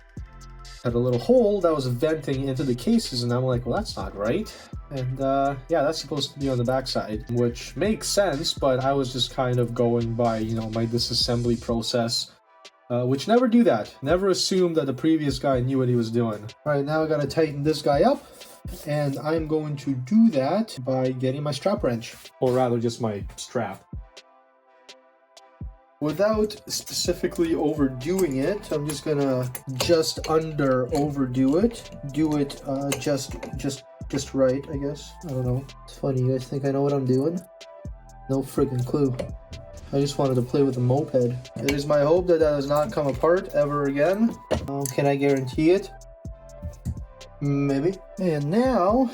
had a little hole that was venting into the cases, and I'm like, well, that's not right. And yeah, that's supposed to be on the backside, which makes sense, but I was just kind of going by, my disassembly process. Which never do that. Never assume that the previous guy knew what he was doing. Alright, now I gotta tighten this guy up. And I'm going to do that by getting my strap wrench. Or rather, just my strap. Without specifically overdoing it, I'm just gonna under overdo it. Do it just right, I guess. I don't know. It's funny, you guys think I know what I'm doing? No friggin' clue. I just wanted to play with the moped. It is my hope that does not come apart ever again. Can I guarantee it? Maybe. And now,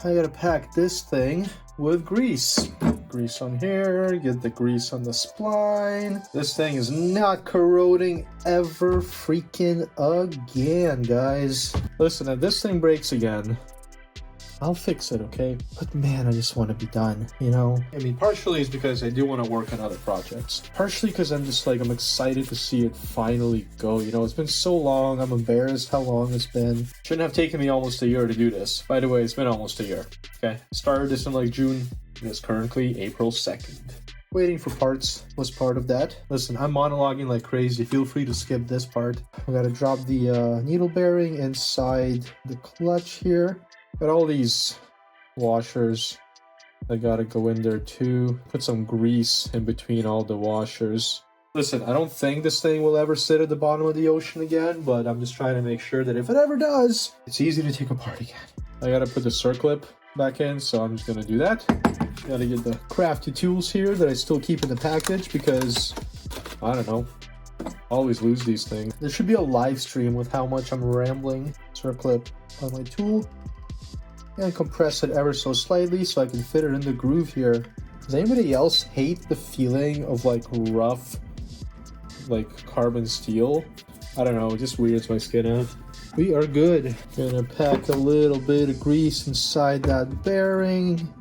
I gotta pack this thing with grease. Grease on here, get the grease on the spline. This thing is not corroding ever freaking again, guys. Listen, if this thing breaks again, I'll fix it, okay? But man, I just want to be done, I mean, partially is because I do want to work on other projects. Partially because I'm excited to see it finally go. It's been so long, I'm embarrassed how long it's been. Shouldn't have taken me almost a year to do this. By the way, it's been almost a year, okay? Started this in June. It is currently April 2nd. Waiting for parts was part of that. Listen, I'm monologuing like crazy. Feel free to skip this part. I gotta drop the needle bearing inside the clutch here. Got all these washers that gotta go in there too. Put some grease in between all the washers. Listen, I don't think this thing will ever sit at the bottom of the ocean again, but I'm just trying to make sure that if it ever does, it's easy to take apart again. I gotta put the circlip back in, so I'm just gonna do that. Gotta get the crafty tools here that I still keep in the package because, I don't know, I always lose these things. There should be a live stream with how much I'm rambling. Circlip on my tool. And compress it ever so slightly so I can fit it in the groove here. Does anybody else hate the feeling of rough, carbon steel? I don't know, it just weirds my skin out. We are good. Gonna pack a little bit of grease inside that bearing.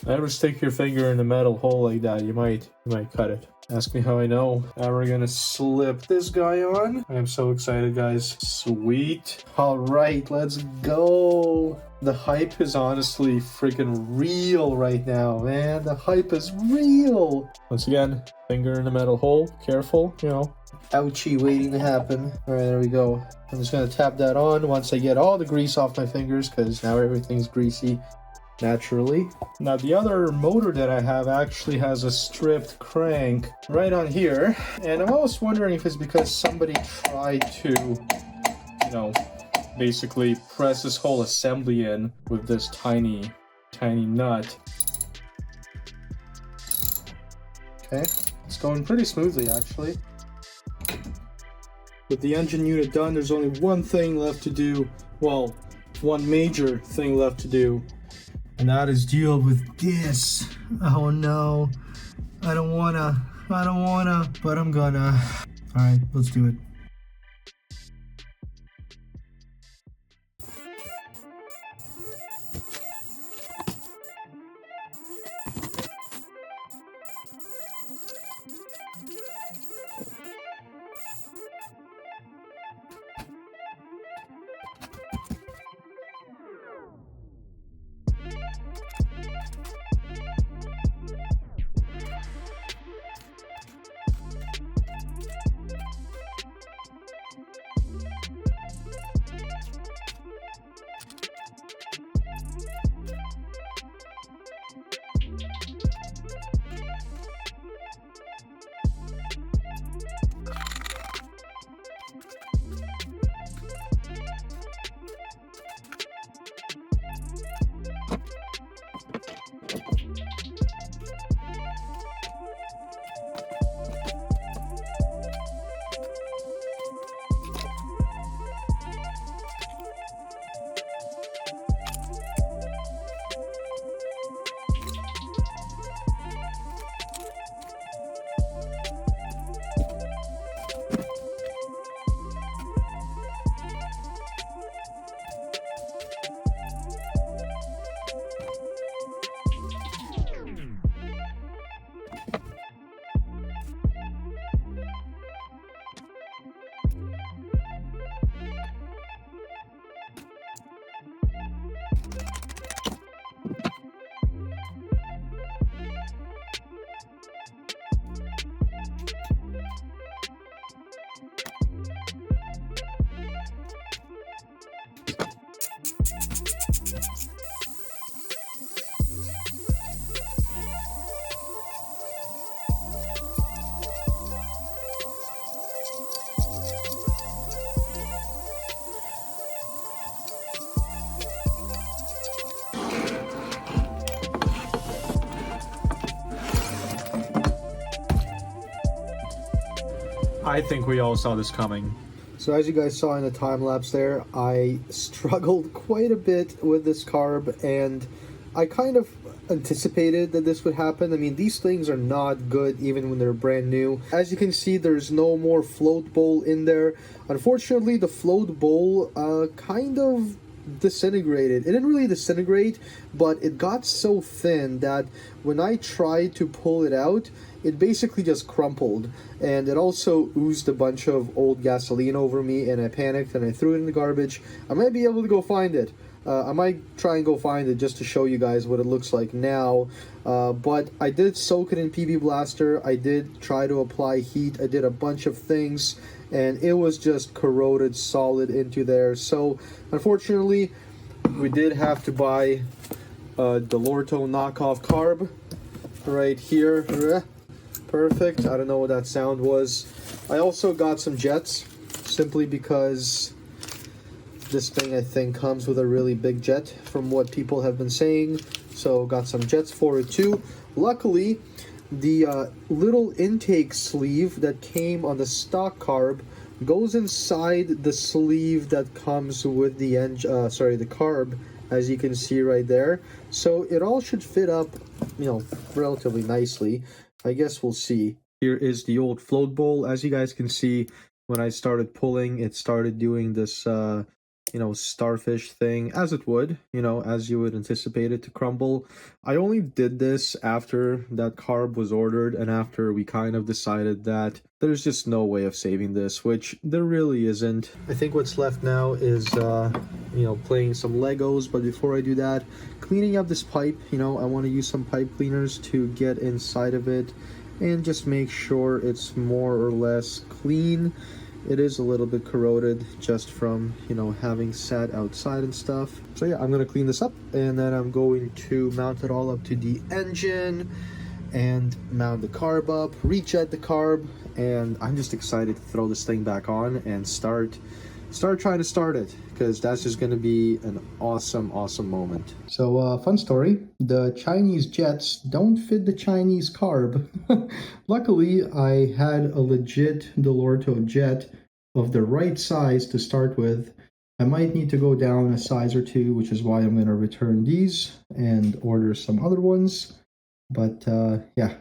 Never stick your finger in a metal hole like that. You might cut it. Ask me how I know. Now we're gonna slip this guy on. I am so excited, guys. Sweet. All right, let's go. The hype is honestly freaking real right now, man. The hype is real. Once again, finger in the metal hole. Careful, Ouchie waiting to happen. All right, there we go. I'm just gonna tap that on once I get all the grease off my fingers because now everything's greasy. Naturally. Now the other motor that I have actually has a stripped crank right on here, and I'm always wondering if it's because somebody tried to, basically press this whole assembly in with this tiny nut. Okay, it's going pretty smoothly actually. With the engine unit done, there's only one thing left to do. Well, one major thing left to do. And that is deal with this. Oh no. I don't wanna, but I'm gonna. Alright, let's do it. I think we all saw this coming. So as you guys saw in the time lapse there, I struggled quite a bit with this carb, and I kind of anticipated that this would happen. I mean, these things are not good even when they're brand new. As you can see, there's no more float bowl in there. Unfortunately, the float bowl kind of disintegrated. It didn't really disintegrate, but it got so thin that when I tried to pull it out, it basically just crumpled, and it also oozed a bunch of old gasoline over me, and I panicked and I threw it in the garbage. I might be able to go find it. I might try and go find it just to show you guys what it looks like now, but I did soak it in PB Blaster. I did try to apply heat. I did a bunch of things, and it was just corroded solid into there. So unfortunately, we did have to buy a Delorto knockoff carb right here. Perfect. I don't know what that sound was. I also got some jets, simply because this thing I think comes with a really big jet from what people have been saying. So got some jets for it too. Luckily, the little intake sleeve that came on the stock carb goes inside the sleeve that comes with the the carb, as you can see right there. So it all should fit up, you know, relatively nicely. I guess we'll see. Here is the old float bowl. As you guys can see, when I started pulling, it started doing this you know, starfish thing, as it would, you know, as you would anticipate it to crumble. I only did this after that carb was ordered, and after we kind of decided that there's just no way of saving this, which there really isn't. I think what's left now is, you know, playing some Legos, but before I do that, cleaning up this pipe. You know, I want to use some pipe cleaners to get inside of it and just make sure it's more or less clean. It is a little bit corroded just from, you know, having sat outside and stuff. So yeah, I'm going to clean this up, and then I'm going to mount it all up to the engine and mount the carb up, rejet the carb, and I'm just excited to throw this thing back on and start trying to start it, because that's just going to be an awesome moment. So fun story, the Chinese jets don't fit the Chinese carb. Luckily, I had a legit Delorto jet of the right size to start with. I might need to go down a size or two, which is why I'm going to return these and order some other ones. But yeah,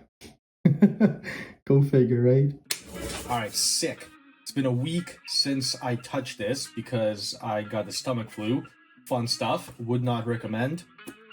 go figure, right? All right, sick. It's been a week since I touched this because I got the stomach flu. Fun stuff. Would not recommend,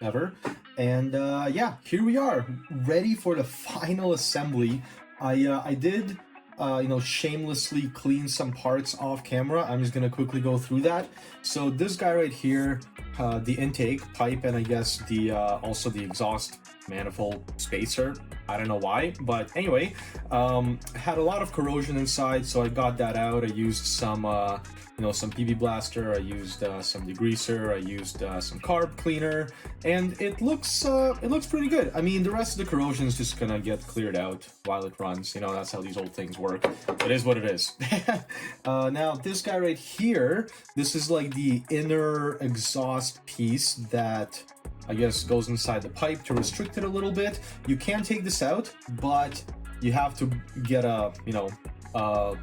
ever. And yeah, here we are, ready for the final assembly. I did, you know, shamelessly clean some parts off camera. I'm just gonna quickly go through that. So this guy right here, the intake pipe, and I guess the also the exhaust manifold spacer. I don't know why, but anyway, had a lot of corrosion inside, so I got that out. I used some, you know, some PB Blaster. I used some degreaser. I used some carb cleaner, and it looks pretty good. I mean, the rest of the corrosion is just gonna get cleared out while it runs. You know, that's how these old things work. It is what it is. Now, this guy right here, this is like the inner exhaust piece that I guess goes inside the pipe to restrict it a little bit. You can take this out, but you have to get a, you know,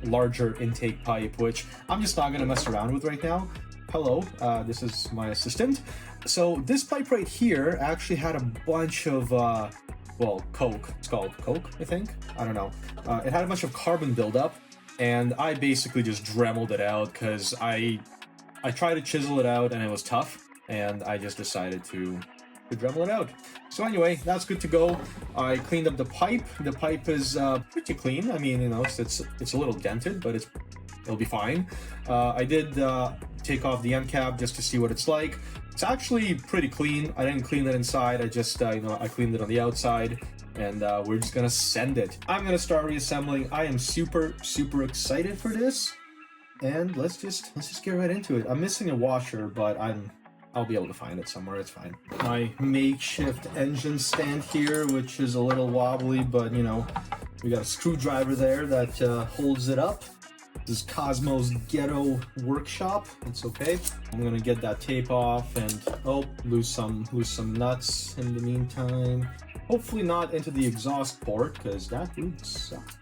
larger intake pipe, which I'm just not gonna mess around with right now. Hello, this is my assistant. So this pipe right here actually had a bunch of, well, coke. It's called coke, I think. I don't know. It had a bunch of carbon buildup, and I basically just dremeled it out because I tried to chisel it out and it was tough, and I just decided to Dremel it out. So anyway, that's good to go. I cleaned up the pipe. The pipe is pretty clean. I mean, you know, it's a little dented, but it'll be fine. I did take off the end cap just to see what it's like. It's actually pretty clean. I didn't clean it inside. I just, you know, I cleaned it on the outside, and we're just gonna send it. I'm gonna start reassembling. I am super excited for this, and let's just get right into it. I'm missing a washer, but I'll be able to find it somewhere. It's fine. My makeshift engine stand here, which is a little wobbly, but you know, we got a screwdriver there that holds it up. This is Cosmo's ghetto workshop. It's okay. I'm gonna get that tape off and lose some nuts in the meantime. Hopefully not into the exhaust port, because that would suck.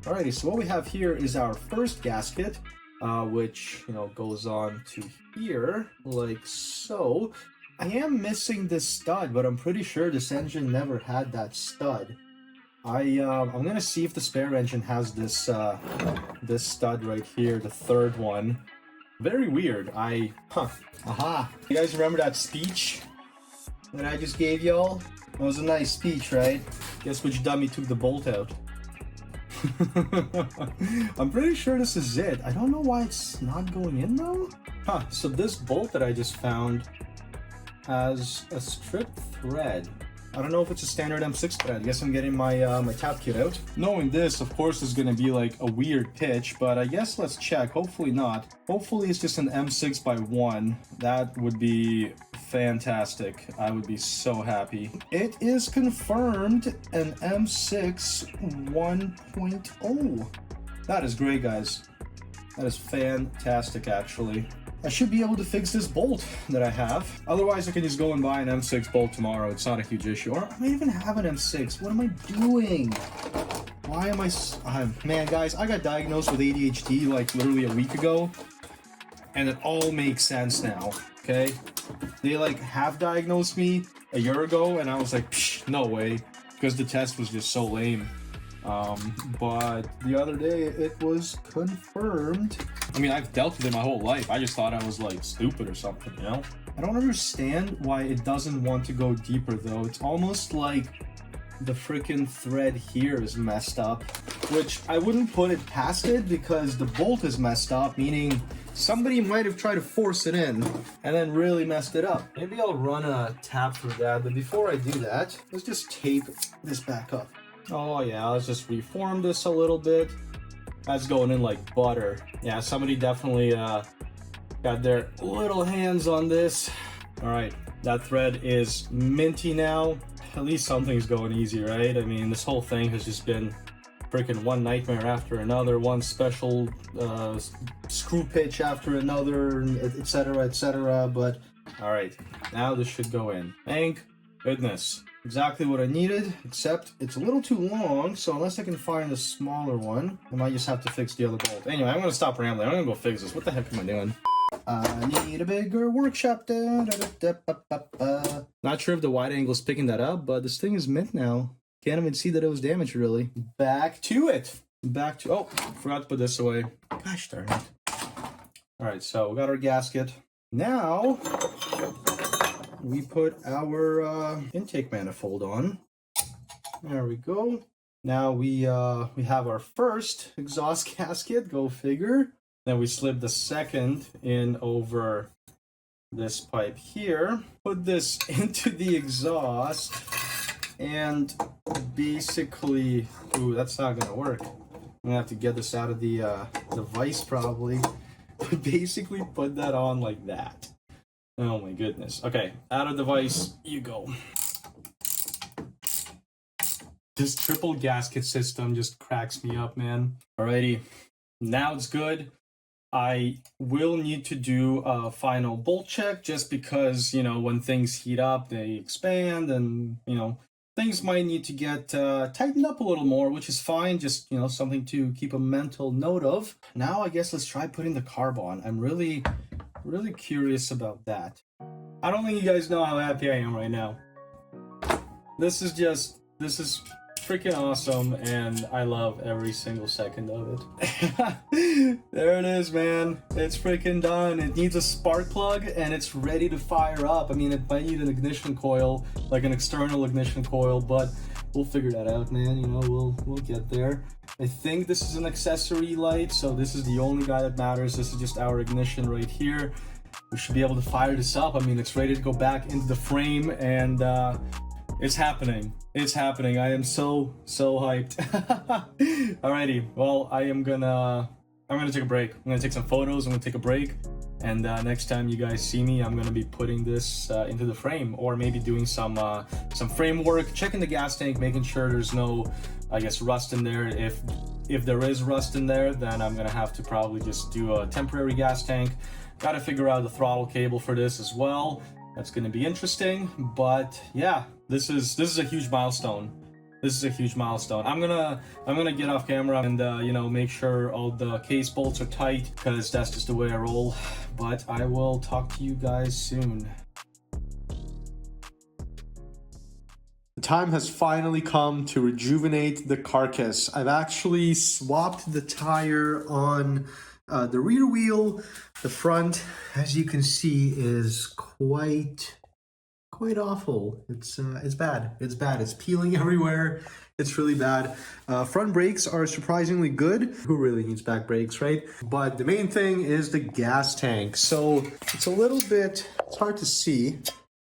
Alrighty, so what we have here is our first gasket, which, goes on to here, like so. I am missing this stud, but I'm pretty sure this engine never had that stud. I'm gonna see if the spare engine has this this stud right here, the third one. Very weird. Aha! You guys remember that speech that I just gave y'all? That was a nice speech, right? Guess which dummy took the bolt out? I'm pretty sure this is it. I don't know why it's not going in though. So this bolt that I just found has a stripped thread. I don't know if it's a standard M6 thread. I guess I'm getting my my tap kit out. Knowing this, of course, is going to be like a weird pitch, but I guess let's check. Hopefully not. Hopefully it's just an M6x1. That would be fantastic. I would be so happy. It is confirmed an M6 1.0. That is great, guys. That is fantastic, actually. I should be able to fix this bolt that I have. Otherwise, I can just go and buy an M6 bolt tomorrow. It's not a huge issue. Or I might even have an M6. What am I doing? Why am I... man, guys, I got diagnosed with ADHD like literally a week ago. And it all makes sense now, okay? They like half diagnosed me a year ago and I was like, psh, no way. Because the test was just so lame. But the other day it was confirmed. I mean, I've dealt with it my whole life. I just thought I was like stupid or something, you know? I don't understand why it doesn't want to go deeper though. It's almost like the freaking thread here is messed up, which I wouldn't put it past it because the bolt is messed up, meaning somebody might have tried to force it in and then really messed it up. Maybe I'll run a tap through that, but before I do that, let's just tape this back up. Oh yeah, let's just reform this a little bit. That's going in like butter. Yeah, somebody definitely got their little hands on this. All right, that thread is minty now. At least something's going easy, right? I mean, this whole thing has just been freaking one nightmare after another, one special screw pitch after another, etc., etc. But all right, now this should go in. Thank goodness. Exactly what I needed, except it's a little too long, so unless I can find a smaller one, I might just have to fix the other bolt. Anyway, I'm gonna stop rambling. I'm gonna go fix this. What the heck am I doing? I need a bigger workshop. Not sure if the wide angle is picking that up, but this thing is mint now. Can't even see that it was damaged, really. Back to it. Oh, forgot to put this away. Gosh darn it. All right, so we got our gasket. Now we put our intake manifold on. There we go. Now we have our first exhaust gasket, go figure. Then we slip the second in over this pipe here. Put this into the exhaust and basically, ooh, that's not gonna work. I'm gonna have to get this out of the vise probably. But basically put that on like that. Oh my goodness. Okay, out of the vise you go. This triple gasket system just cracks me up, man. Alrighty, now it's good. I will need to do a final bolt check just because, you know, when things heat up, they expand and, you know, things might need to get tightened up a little more, which is fine. Just, you know, something to keep a mental note of. Now, I guess let's try putting the carb on. I'm really curious about that. I don't think you guys know how happy I am right now. This is freaking awesome, and I love every single second of it. There it is, man. It's freaking done. It needs a spark plug, and it's ready to fire up. I mean, it might need an ignition coil, like an external ignition coil, but we'll figure that out, man. You know, we'll get there. I think this is an accessory light, so this is the only guy that matters. This is just our ignition right here. We should be able to fire this up. I mean, it's ready to go back into the frame, and it's happening. It's happening. I am so hyped. Alrighty. Well, I'm gonna take a break. I'm gonna take some photos. I'm gonna take a break, and next time you guys see me, I'm gonna be putting this into the frame, or maybe doing some framework, checking the gas tank, making sure there's no, I guess, rust in there. If there is rust in there, then I'm gonna have to probably just do a temporary gas tank. Gotta figure out the throttle cable for this as well. That's gonna be interesting, but yeah, this is a huge milestone. This is a huge milestone. I'm gonna get off camera and you know, make sure all the case bolts are tight, because that's just the way I roll. But I will talk to you guys soon. The time has finally come to rejuvenate the carcass. I've actually swapped the tire on the rear wheel. The front, as you can see, is quite awful. It's bad. It's bad. It's peeling everywhere. It's really bad. Front brakes are surprisingly good. Who really needs back brakes, right? But the main thing is the gas tank. So it's a little bit, it's hard to see.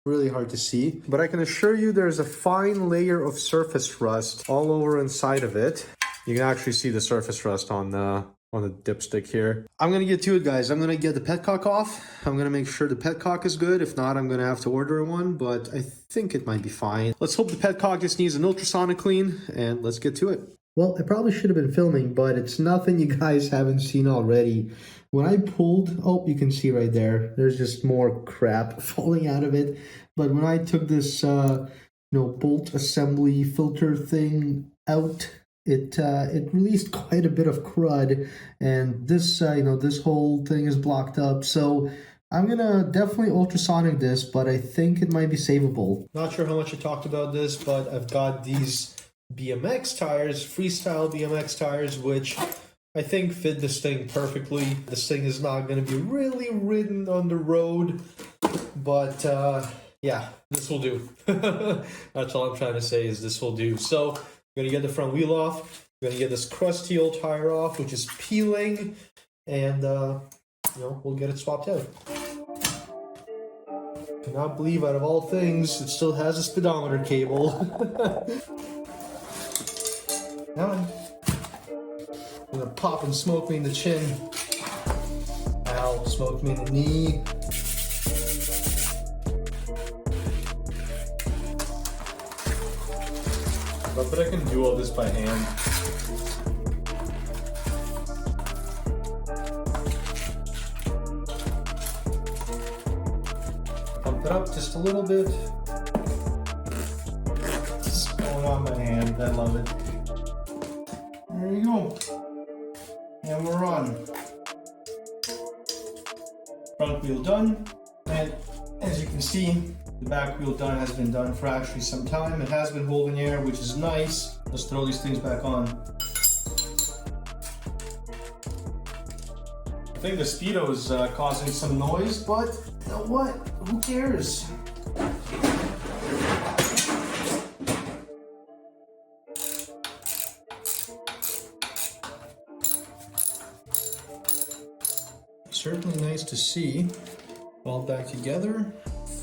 Really hard to see, but I can assure you there's a fine layer of surface rust all over inside of it. You can actually see the surface rust on the dipstick here. I'm gonna get to it, guys. I'm gonna get the petcock off. I'm gonna make sure the petcock is good. If not, I'm gonna have to order one, but I think it might be fine. Let's hope the petcock just needs an ultrasonic clean, and let's get to it. Well, I probably should have been filming, but it's nothing you guys haven't seen already. When I pulled, oh, you can see right there, there's just more crap falling out of it. But when I took this, bolt assembly filter thing out, it released quite a bit of crud, and this, this whole thing is blocked up. So I'm gonna definitely ultrasonic this, but I think it might be savable. Not sure how much I talked about this, but I've got these BMX tires, freestyle BMX tires, which I think fit this thing perfectly. This thing is not going to be really ridden on the road, but yeah, this will do. That's all I'm trying to say, is this will do. So I'm going to get the front wheel off. I'm going to get this crusty old tire off, which is peeling, and we'll get it swapped out. Cannot believe, out of all things, it still has a speedometer cable. Come on. I'm gonna pop and smoke me in the chin. Ow, smoke me in the knee. But I can do all this by hand. Pump it up just a little bit. Just going on my hand, I love it. There you go. And we're on. Front wheel done. And as you can see, the back wheel done has been done for actually some time. It has been holding air, which is nice. Let's throw these things back on. I think the Speedo is causing some noise, but you know what? Who cares? Certainly nice to see. All back together.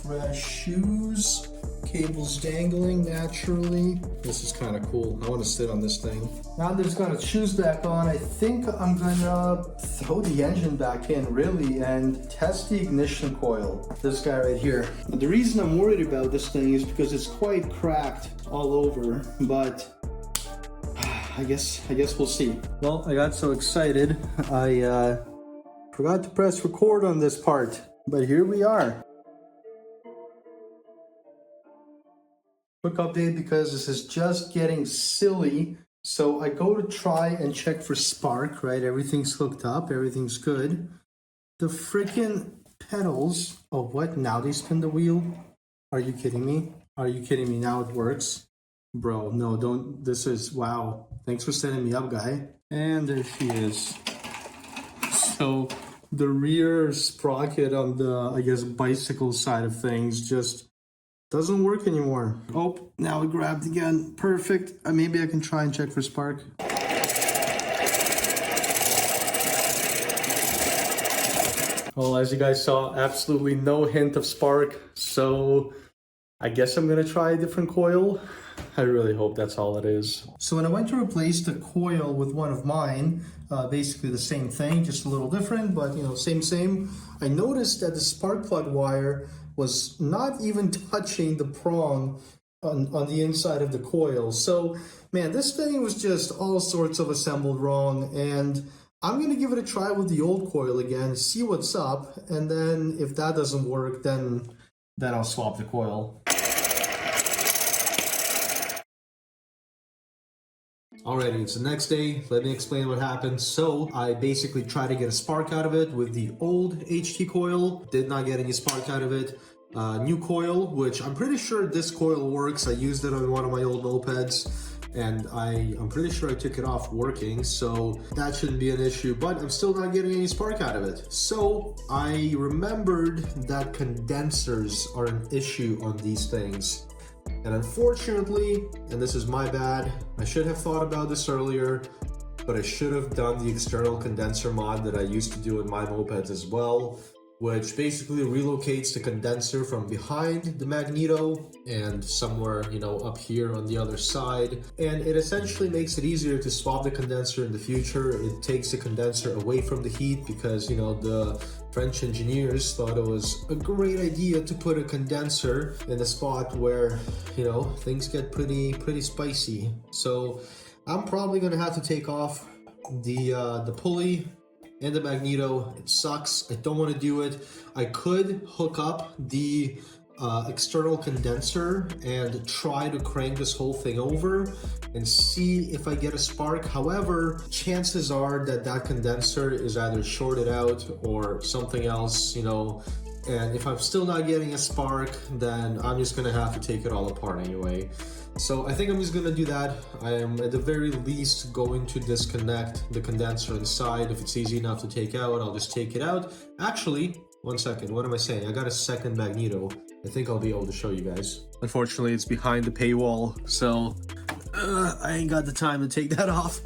Fresh shoes. Cables dangling naturally. This is kind of cool. I want to sit on this thing. Now that it's got its shoes back on, I think I'm gonna throw the engine back in, really, and test the ignition coil. This guy right here. The reason I'm worried about this thing is because it's quite cracked all over, but I guess we'll see. Well, I got so excited, I forgot to press record on this part, but here we are. Quick update, because this is just getting silly. So I go to try and check for spark, right? Everything's hooked up, everything's good. The freaking pedals, oh what? Now they spin the wheel? Are you kidding me? Are you kidding me? Now it works? Bro, no, don't, this is, wow. Thanks for setting me up, guy. And there she is. So the rear sprocket on the, I guess, bicycle side of things just doesn't work anymore. Oh, now it grabbed again. Perfect. Maybe I can try and check for spark. Well, as you guys saw, absolutely no hint of spark. So I guess I'm gonna try a different coil. I really hope that's all it is. So when I went to replace the coil with one of mine, basically the same thing, just a little different, but you know, same. I noticed that the spark plug wire was not even touching the prong on the inside of the coil. So, man, this thing was just all sorts of assembled wrong, and I'm gonna give it a try with the old coil again, see what's up, and then if that doesn't work, then I'll swap the coil. Alrighty, it's the next day. Let me explain what happened. So I basically tried to get a spark out of it with the old HT coil. Did not get any spark out of it. New coil, which I'm pretty sure this coil works. I used it on one of my old mopeds, and I'm pretty sure I took it off working, so that shouldn't be an issue, but I'm still not getting any spark out of it. So I remembered that condensers are an issue on these things. And unfortunately, and this is my bad, I should have thought about this earlier, but I should have done the external condenser mod that I used to do in my mopeds as well, which basically relocates the condenser from behind the magneto and somewhere, you know, up here on the other side. And it essentially makes it easier to swap the condenser in the future. It takes the condenser away from the heat because, you know, the French engineers thought it was a great idea to put a condenser in a spot where, you know, things get pretty spicy. So I'm probably gonna have to take off the pulley and the magneto. It sucks. I don't want to do it. I could hook up the external condenser and try to crank this whole thing over and see if I get a spark. However, chances are that that condenser is either shorted out or something else, you know, and if I'm still not getting a spark, then I'm just gonna have to take it all apart anyway. So I think I'm just gonna do that. I am at the very least going to disconnect the condenser inside. If it's easy enough to take out, I'll just take it out. Actually, one second, what am I saying? I got a second magneto. I think I'll be able to show you guys. Unfortunately, it's behind the paywall, so I ain't got the time to take that off.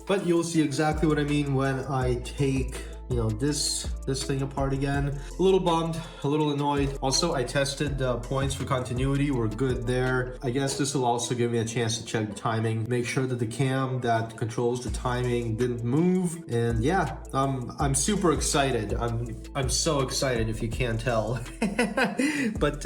But you'll see exactly what I mean when I take, you know, this thing apart again. A little bummed, a little annoyed. Also, I tested the points for continuity. We're good there. I guess this will also give me a chance to check the timing, make sure that the cam that controls the timing didn't move. And yeah, I'm super excited. I'm so excited if you can't tell. But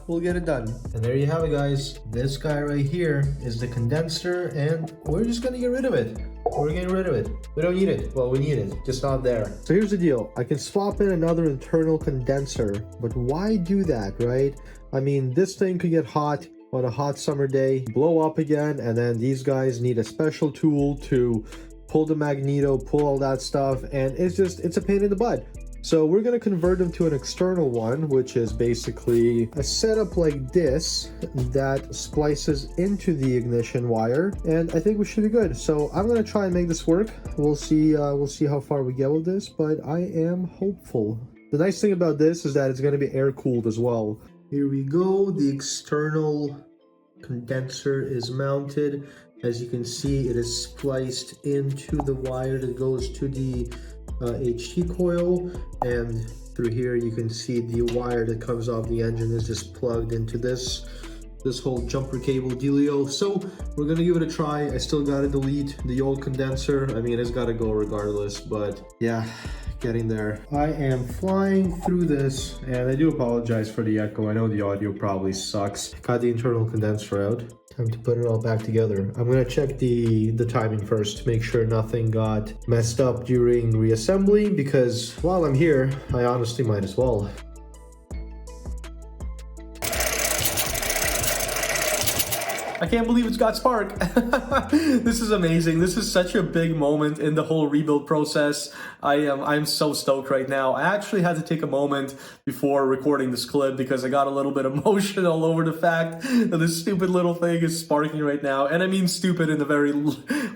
we'll get it done. And there you have it, guys. This guy right here is the condenser, and we're just gonna get rid of it. We're getting rid of it. We don't need it. Well, we need it, just not there. So here's the deal. I can swap in another internal condenser, but why do that, right? I mean, this thing could get hot on a hot summer day, blow up again, and then these guys need a special tool to pull the magneto, pull all that stuff, and it's a pain in the butt. So we're going to convert them to an external one, which is basically a setup like this that splices into the ignition wire, and I think we should be good. So I'm going to try and make this work. We'll see how far we get with this, but I am hopeful. The nice thing about this is that it's going to be air cooled as well. Here we go. The external condenser is mounted. As you can see, it is spliced into the wire that goes to the HT coil, and through here you can see the wire that comes off the engine is just plugged into this whole jumper cable dealio. So we're gonna give it a try. I still gotta delete the old condenser. I mean, it's gotta go regardless, but yeah, getting there. I am flying through this, and I do apologize for the echo. I know the audio probably sucks. Got the internal condenser out. Time to put it all back together. I'm gonna check the timing first to make sure nothing got messed up during reassembly, because while I'm here, I honestly might as well. I can't believe it's got spark. This is amazing. This is such a big moment in the whole rebuild process. I'm so stoked right now. I actually had to take a moment before recording this clip because I got a little bit emotional over the fact that this stupid little thing is sparking right now. And I mean stupid in a very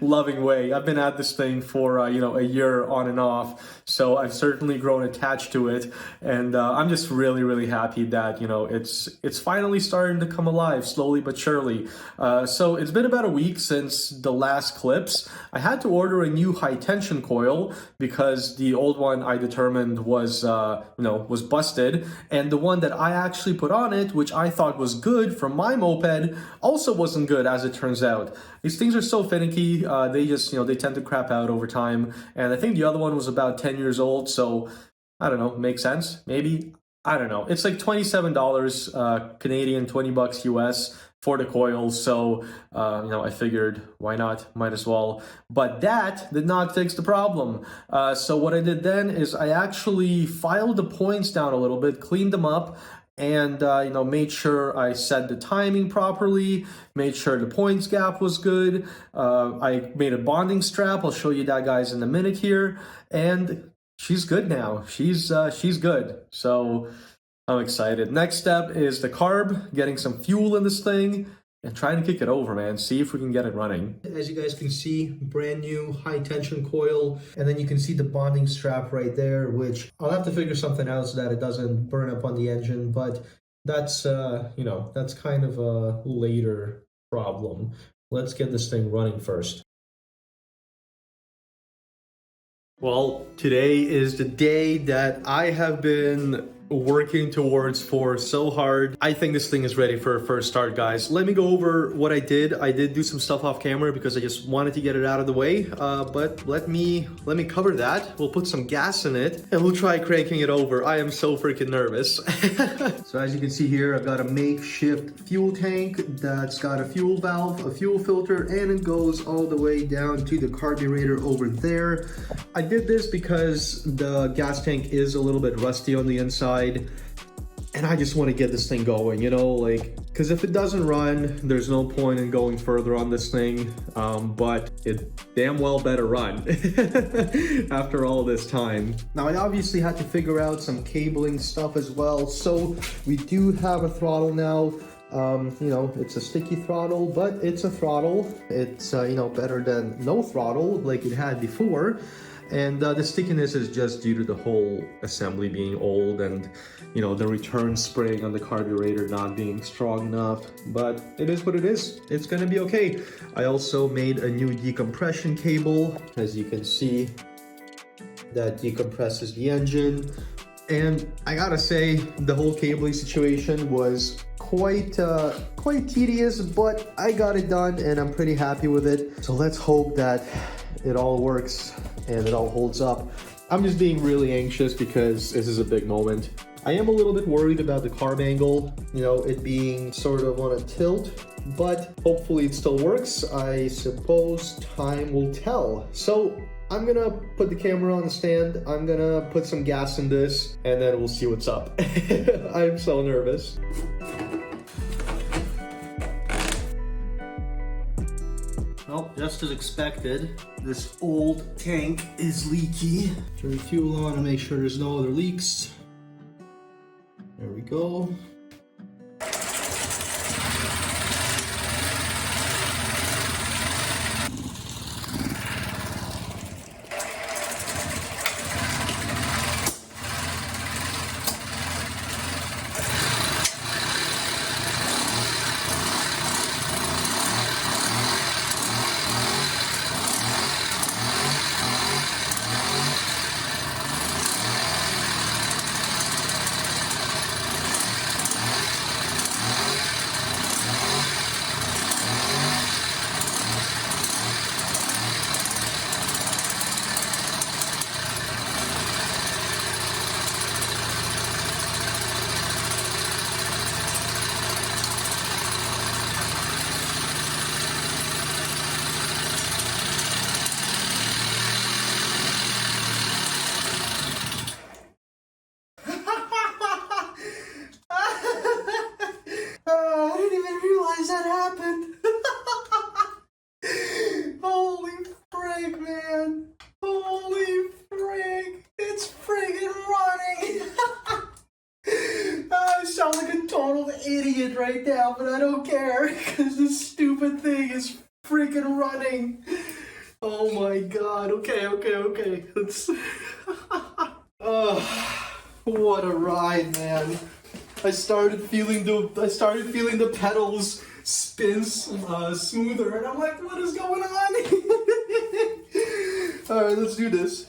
loving way. I've been at this thing for you know, a year on and off, so I've certainly grown attached to it, and I'm just really happy that, you know, it's finally starting to come alive slowly but surely. So it's been about a week since the last clips. I had to order a new high tension coil because the old one I determined was was busted, and the one that I actually put on it, which I thought was good from my moped, also wasn't good, as it turns out. These things are so finicky. They just, they tend to crap out over time, and I think the other one was about 10 years old, so I don't know, makes sense maybe. I don't know. It's like $27 Canadian, 20 bucks US for the coils, so I figured, why not, might as well. But that did not fix the problem. So what I did then is I actually filed the points down a little bit, cleaned them up, and you know, made sure I set the timing properly, made sure the points gap was good. I made a bonding strap. I'll show you that, guys, in a minute here, and she's good now. She's good. So I'm excited. Next step is the carb, getting some fuel in this thing, and trying to kick it over, man. See if we can get it running. As you guys can see, brand new high tension coil, and then you can see the bonding strap right there, which I'll have to figure something out so that it doesn't burn up on the engine, but that's, you know, that's kind of a later problem. Let's get this thing running first. Well, today is the day that I have been working towards for so hard. I think this thing is ready for a first start, guys. Let me go over what I did. I did do some stuff off camera because I just wanted to get it out of the way, but let me cover that. We'll put some gas in it and we'll try cranking it over. I am so freaking nervous. So as you can see here, I've got a makeshift fuel tank that's got a fuel valve, a fuel filter, and it goes all the way down to the carburetor over there. I did this because the gas tank is a little bit rusty on the inside, and I just want to get this thing going, you know, like, because if it doesn't run, there's no point in going further on this thing, but it damn well better run after all this time. Now, I obviously had to figure out some cabling stuff as well, so we do have a throttle now. You know, it's a sticky throttle, but it's a throttle. It's, you know, better than no throttle like it had before. And the stickiness is just due to the whole assembly being old and, you know, the return spring on the carburetor not being strong enough. But it is what it is. It's gonna be okay. I also made a new decompression cable. As you can see, that decompresses the engine. And I gotta say, the whole cabling situation was quite tedious, but I got it done and I'm pretty happy with it. So let's hope that it all works and it all holds up. I'm just being really anxious because this is a big moment. I am a little bit worried about the carb angle, you know, it being sort of on a tilt, but hopefully it still works. I suppose time will tell. So I'm gonna put the camera on the stand, I'm gonna put some gas in this, and then we'll see what's up. I'm so nervous. Well, just as expected, this old tank is leaky. Turn the fuel on to make sure there's no other leaks. There we go. Idiot right now, but I don't care because this stupid thing is freaking running. Oh my god. Okay. Let's what a ride, man. I started feeling the pedals spin smoother, and I'm like, what is going on? All right, let's do this.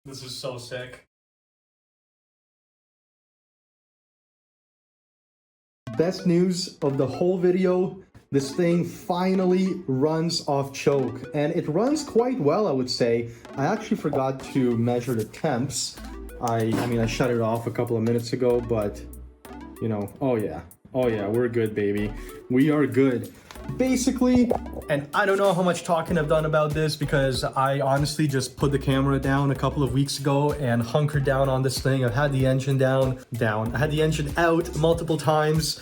This is so sick. Best news of the whole video, this thing finally runs off choke, and it runs quite well, I would say. I actually forgot to measure the temps, I mean, I shut it off a couple of minutes ago, but you know, oh yeah, we're good, baby. We are good. Basically, and I don't know how much talking I've done about this because I honestly just put the camera down a couple of weeks ago and hunkered down on this thing. I've had the engine down. I had the engine out multiple times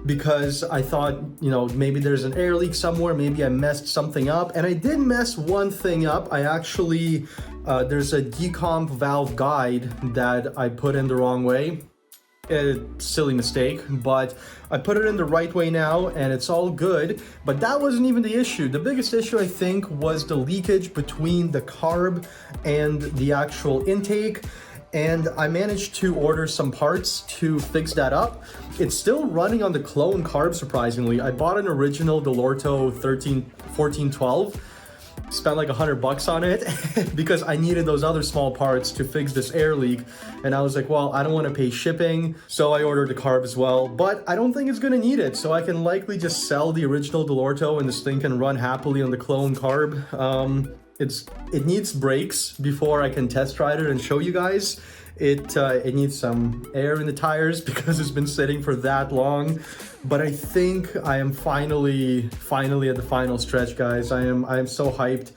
because I thought, you know, maybe there's an air leak somewhere, maybe I messed something up, and I did mess one thing up. I actually, there's a decomp valve guide that I put in the wrong way. A silly mistake, but I put it in the right way now and it's all good. But that wasn't even the issue. The biggest issue, I think, was the leakage between the carb and the actual intake, and I managed to order some parts to fix that up. It's still running on the clone carb, surprisingly. I bought an original Delorto 1412, spent like $100 on it because I needed those other small parts to fix this air leak, and I was like, well, I don't want to pay shipping, so I ordered the carb as well. But I don't think it's gonna need it, so I can likely just sell the original Delorto and this thing can run happily on the clone carb. It needs brakes before I can test ride it and show you guys. It needs some air in the tires because it's been sitting for that long. But I think I am finally at the final stretch, guys. I am so hyped.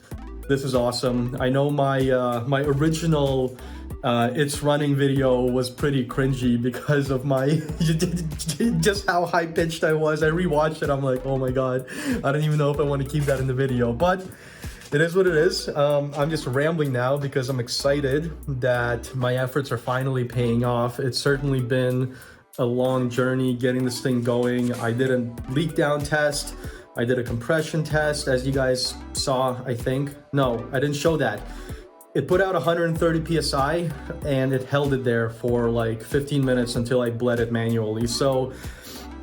This is awesome. I know my my original it's running video was pretty cringy because of my just how high pitched I was. I rewatched it. I'm like, oh my god, I don't even know if I want to keep that in the video, but it is what it is. I'm just rambling now because I'm excited that my efforts are finally paying off. It's certainly been a long journey getting this thing going. I did a leak down test. I did a compression test, as you guys saw, I think. No, I didn't show that. It put out 130 PSI and it held it there for like 15 minutes until I bled it manually. So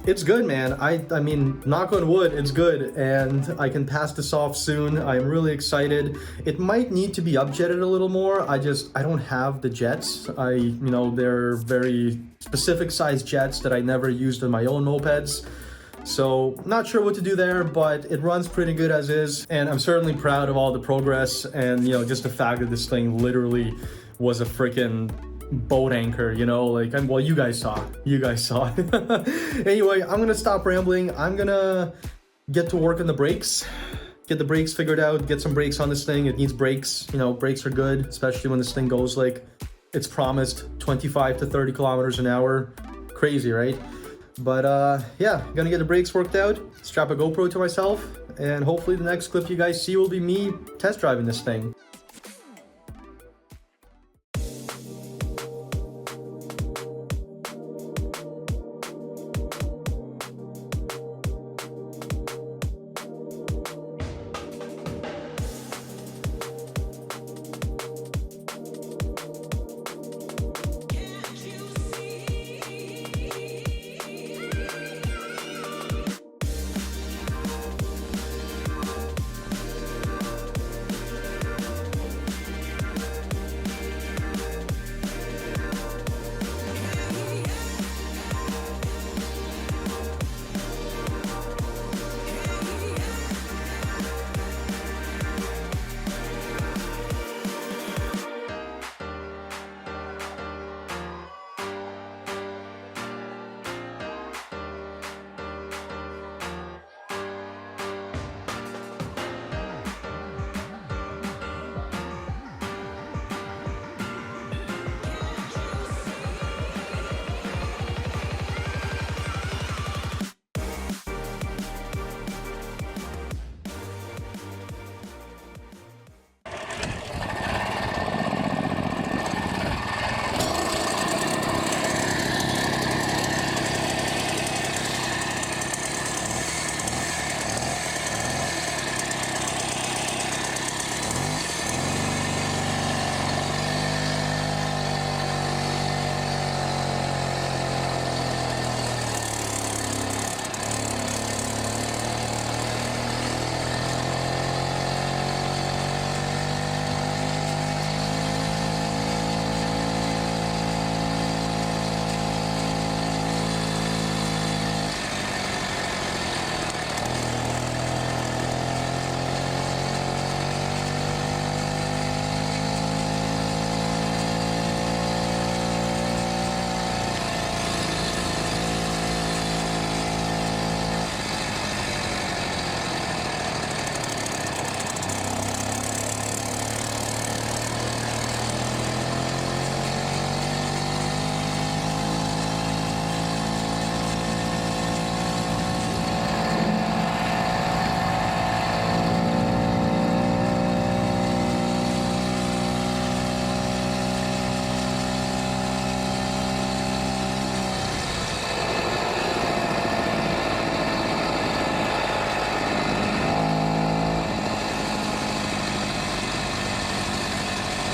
it's good, man. I mean, knock on wood, it's good, and I can pass this off soon. I'm really excited. It might need to be upjetted a little more. I don't have the jets. You know, they're very specific size jets that I never used in my own mopeds. So not sure what to do there, but it runs pretty good as is, and I'm certainly proud of all the progress and, you know, just the fact that this thing literally was a freaking boat anchor, you know, like, well, you guys saw. Anyway, I'm gonna stop rambling. I'm gonna get to work on the brakes, get the brakes figured out, get some brakes on this thing. It needs brakes. You know, brakes are good, especially when this thing goes like it's promised, 25 to 30 kilometers an hour. Crazy, right? But yeah, gonna get the brakes worked out, strap a GoPro to myself, and hopefully the next clip you guys see will be me test driving this thing.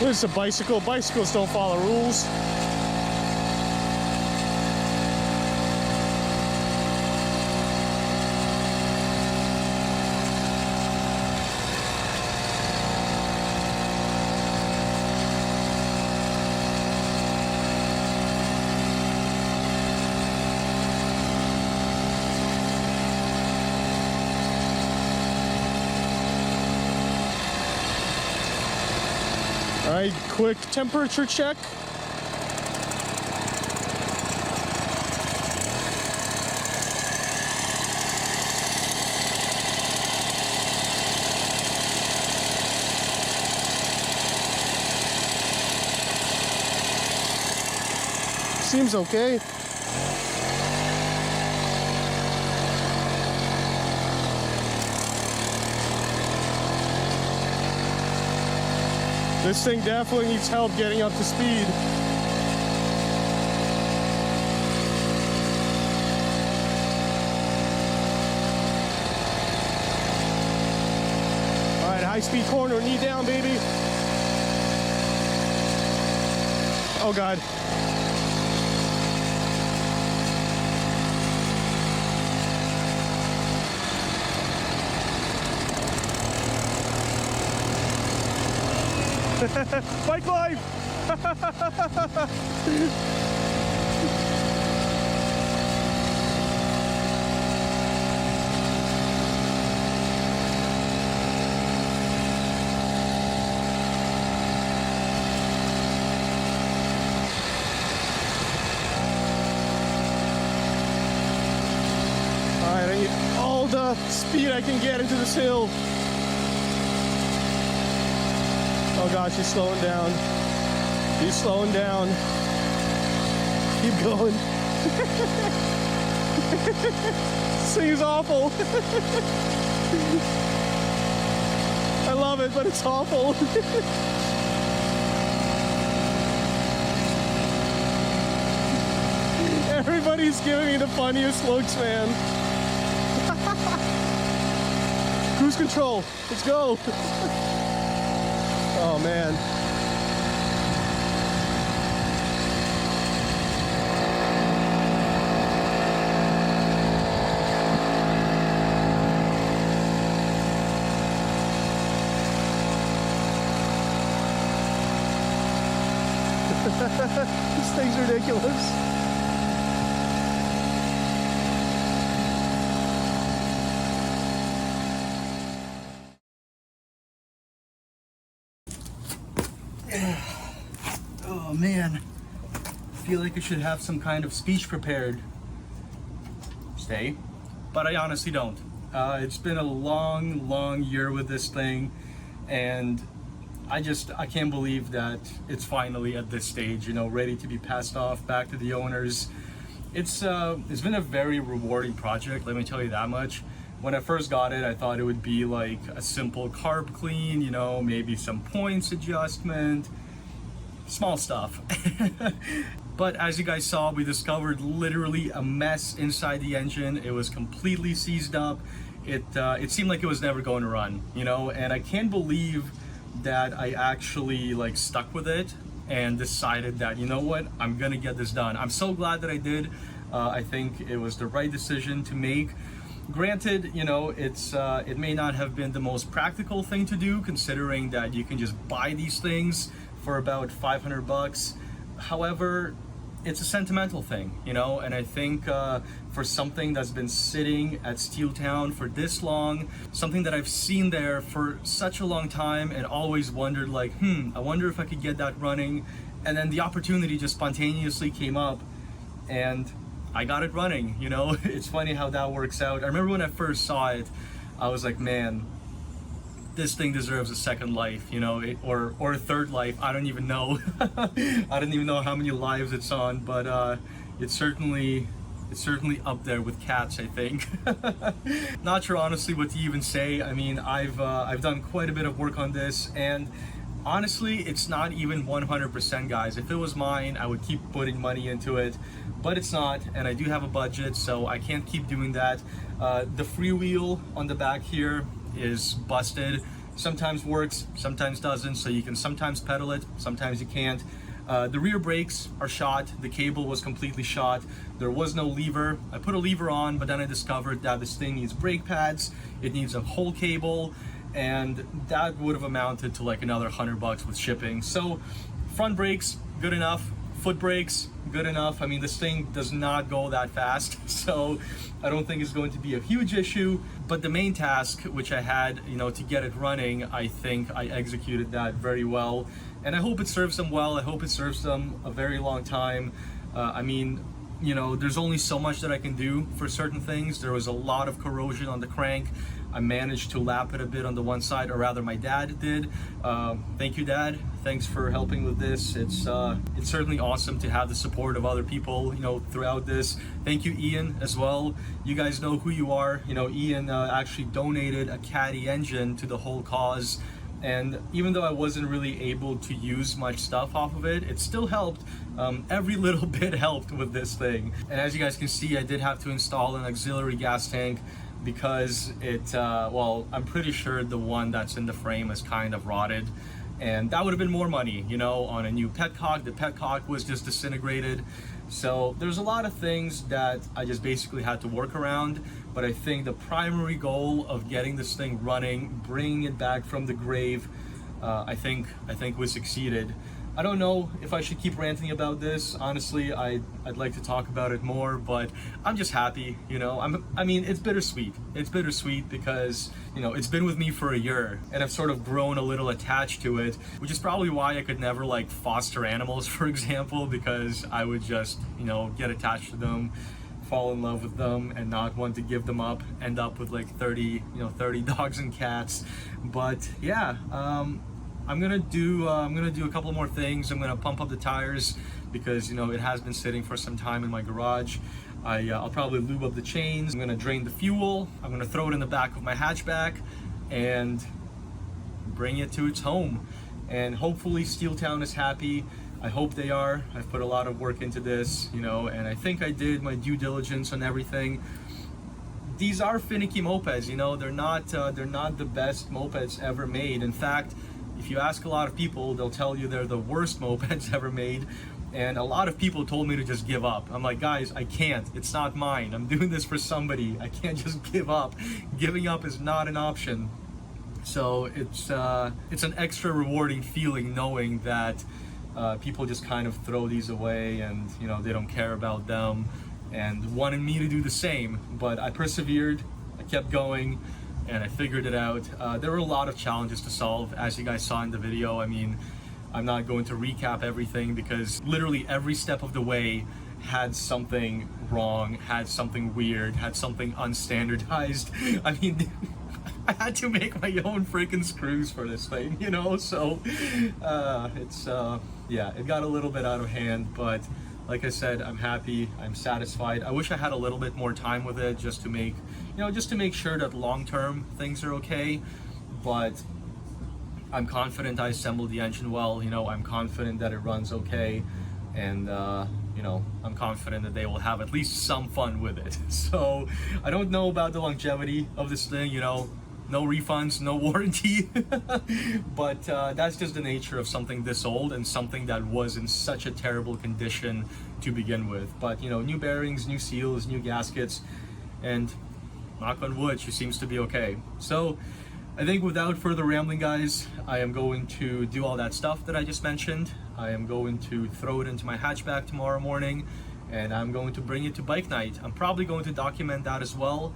This is a bicycle. Bicycles don't follow rules. All right, quick temperature check. Seems okay. This thing definitely needs help getting up to speed. All right, high-speed corner, knee down, baby. Oh, God. Bike life! Alright, I need all the speed I can get into this hill. Oh gosh, he's slowing down. He's slowing down. Keep going. This thing is awful. I love it, but it's awful. Everybody's giving me the funniest looks, man. Cruise control. Let's go. Oh man. This thing's ridiculous. Oh man, I feel like I should have some kind of speech prepared. Stay, but I honestly don't. It's been a long year with this thing, and I can't believe that it's finally at this stage, you know, ready to be passed off back to the owners. It's been a very rewarding project, let me tell you that much. When I first got it, I thought it would be like a simple carb clean, you know, maybe some points adjustment, small stuff. But as you guys saw, we discovered literally a mess inside the engine. It was completely seized up. It seemed like it was never going to run, you know, and I can't believe that I actually like stuck with it and decided that, you know what, I'm gonna get this done. I'm so glad that I did. I think it was the right decision to make. Granted, you know, it may not have been the most practical thing to do, considering that you can just buy these things for about 500 bucks. However, it's a sentimental thing, you know, and I think for something that's been sitting at Steeltown for this long, something that I've seen there for such a long time and always wondered like, I wonder if I could get that running, and then the opportunity just spontaneously came up and I got it running, you know. It's funny how that works out. I remember when I first saw it, I was like, man, this thing deserves a second life, you know, or a third life. I don't even know. I don't even know how many lives it's on, but it's certainly up there with cats, I think. Not sure honestly what to even say. I mean, I've done quite a bit of work on this, and honestly, it's not even 100%, guys. If it was mine, I would keep putting money into it, but it's not, and I do have a budget, so I can't keep doing that. The freewheel on the back here is busted, sometimes works, sometimes doesn't, so you can sometimes pedal it, sometimes you can't. The rear brakes are shot, the cable was completely shot, there was no lever. I put a lever on, but then I discovered that this thing needs brake pads, it needs a whole cable, and that would have amounted to like another $100 with shipping. So front brakes, good enough. Foot brakes, good enough. I mean, this thing does not go that fast, so I don't think it's going to be a huge issue. But the main task, which I had, to get it running, I think I executed that very well. And I hope it serves them well. I hope it serves them a very long time. I mean, there's only so much that I can do for certain things. There was a lot of corrosion on the crank. I managed to lap it a bit on the one side, or rather my dad did. Thank you, Dad. Thanks for helping with this. It's certainly awesome to have the support of other people, throughout this. Thank you, Ian, as well. You guys know who you are. Ian actually donated a Caddy engine to the whole cause. And even though I wasn't really able to use much stuff off of it, it still helped. Every little bit helped with this thing. And as you guys can see, I did have to install an auxiliary gas tank because I'm pretty sure the one that's in the frame is kind of rotted. And that would have been more money, on a new petcock. The petcock was just disintegrated. So there's a lot of things that I just basically had to work around. But I think the primary goal of getting this thing running, bringing it back from the grave, I think we succeeded. I don't know if I should keep ranting about this. Honestly, I'd like to talk about it more, but I'm just happy, I mean, it's bittersweet. It's bittersweet because, it's been with me for a year and I've sort of grown a little attached to it, which is probably why I could never like foster animals, for example, because I would just, get attached to them, fall in love with them and not want to give them up, end up with like 30 dogs and cats. But yeah, I'm gonna do a couple more things. I'm gonna pump up the tires because it has been sitting for some time in my garage. I'll probably lube up the chains. I'm gonna drain the fuel. I'm gonna throw it in the back of my hatchback and bring it to its home. And hopefully Steeltown is happy. I hope they are. I've put a lot of work into this, and I think I did my due diligence on everything. These are finicky mopeds, they're not the best mopeds ever made. In fact, if you ask a lot of people, they'll tell you they're the worst mopeds ever made. And a lot of people told me to just give up. I'm like, guys, I can't. It's not mine. I'm doing this for somebody. I can't just give up. Giving up is not an option. So it's an extra rewarding feeling knowing that people just kind of throw these away and they don't care about them and wanted me to do the same. But I persevered. I kept going. And I figured it out. There were a lot of challenges to solve, as you guys saw in the video. I mean, I'm not going to recap everything because literally every step of the way had something wrong, had something weird, had something unstandardized. I mean, I had to make my own freaking screws for this thing, So it got a little bit out of hand, but like I said, I'm happy, I'm satisfied. I wish I had a little bit more time with it just to make sure that long-term things are okay, but I'm confident I assembled the engine well, I'm confident that it runs okay, and I'm confident that they will have at least some fun with it. So I don't know about the longevity of this thing, no refunds, no warranty, but that's just the nature of something this old and something that was in such a terrible condition to begin with. But new bearings, new seals, new gaskets, and knock on wood, she seems to be okay. So I think without further rambling, guys, I am going to do all that stuff that I just mentioned. I am going to throw it into my hatchback tomorrow morning, and I'm going to bring it to bike night. I'm probably going to document that as well,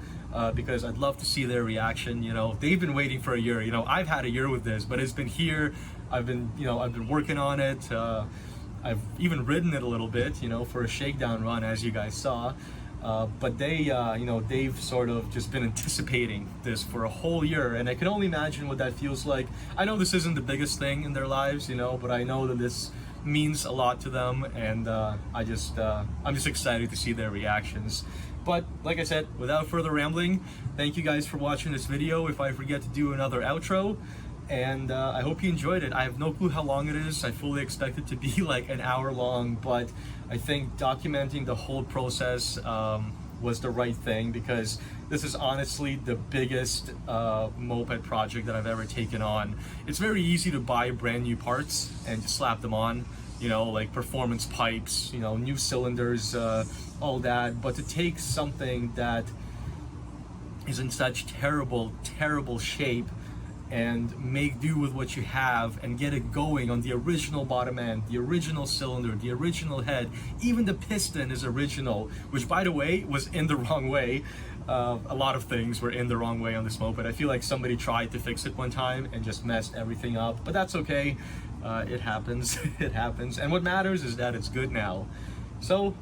because I'd love to see their reaction. They've been waiting for a year. I've had a year with this, but it's been here. I've been working on it. I've even ridden it a little bit, for a shakedown run, as you guys saw. But they've sort of just been anticipating this for a whole year, and I can only imagine what that feels like. I know this isn't the biggest thing in their lives, but I know that this means a lot to them, and I'm just excited to see their reactions. But like I said, without further rambling, thank you guys for watching this video. If I forget to do another outro, and I hope you enjoyed it. I have no clue how long it is. I fully expect it to be like an hour long, but I think documenting the whole process was the right thing, because this is honestly the biggest moped project that I've ever taken on. It's very easy to buy brand new parts and just slap them on, you know, like performance pipes, you know, new cylinders, all that. But to take something that is in such terrible shape and make do with what you have and get it going on the original bottom end, the original cylinder, the original head, even the piston is original, which by the way was in the wrong way. A lot of things were in the wrong way on this moped. I feel like somebody tried to fix it one time and just messed everything up, but that's okay. It happens. It happens, and what matters is that it's good now. So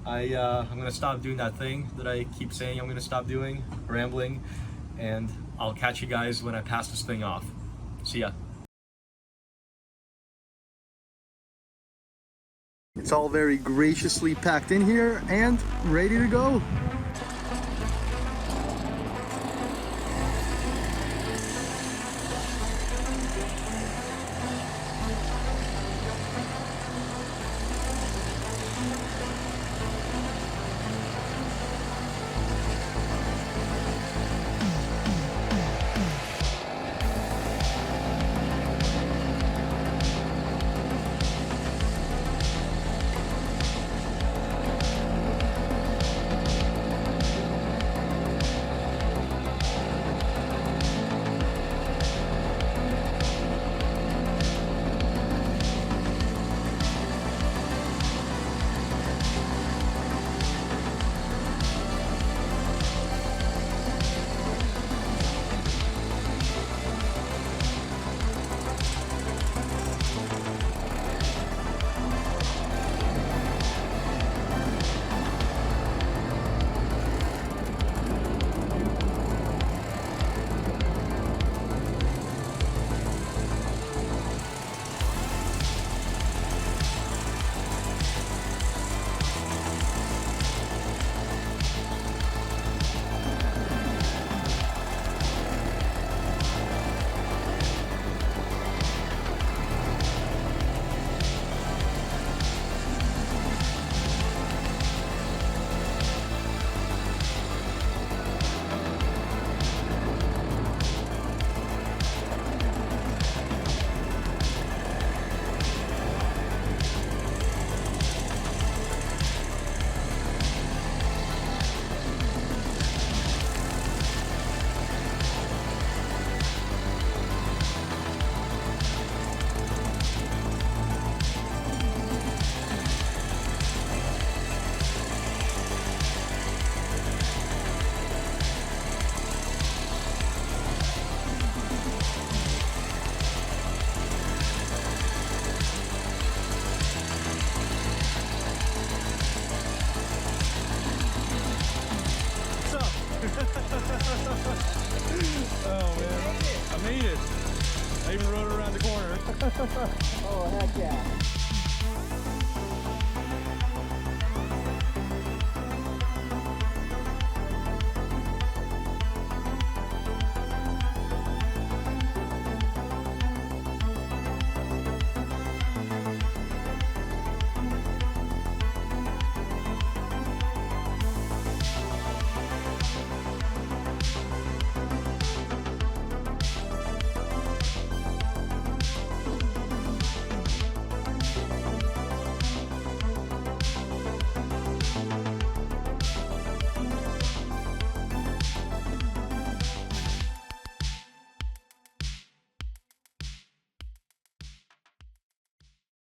I'm gonna stop doing that thing that I keep saying I'm gonna stop doing, rambling, and I'll catch you guys when I pass this thing off. See ya. It's all very graciously packed in here and ready to go. Oh man, I made it. I even rode it around the corner. Oh, heck yeah.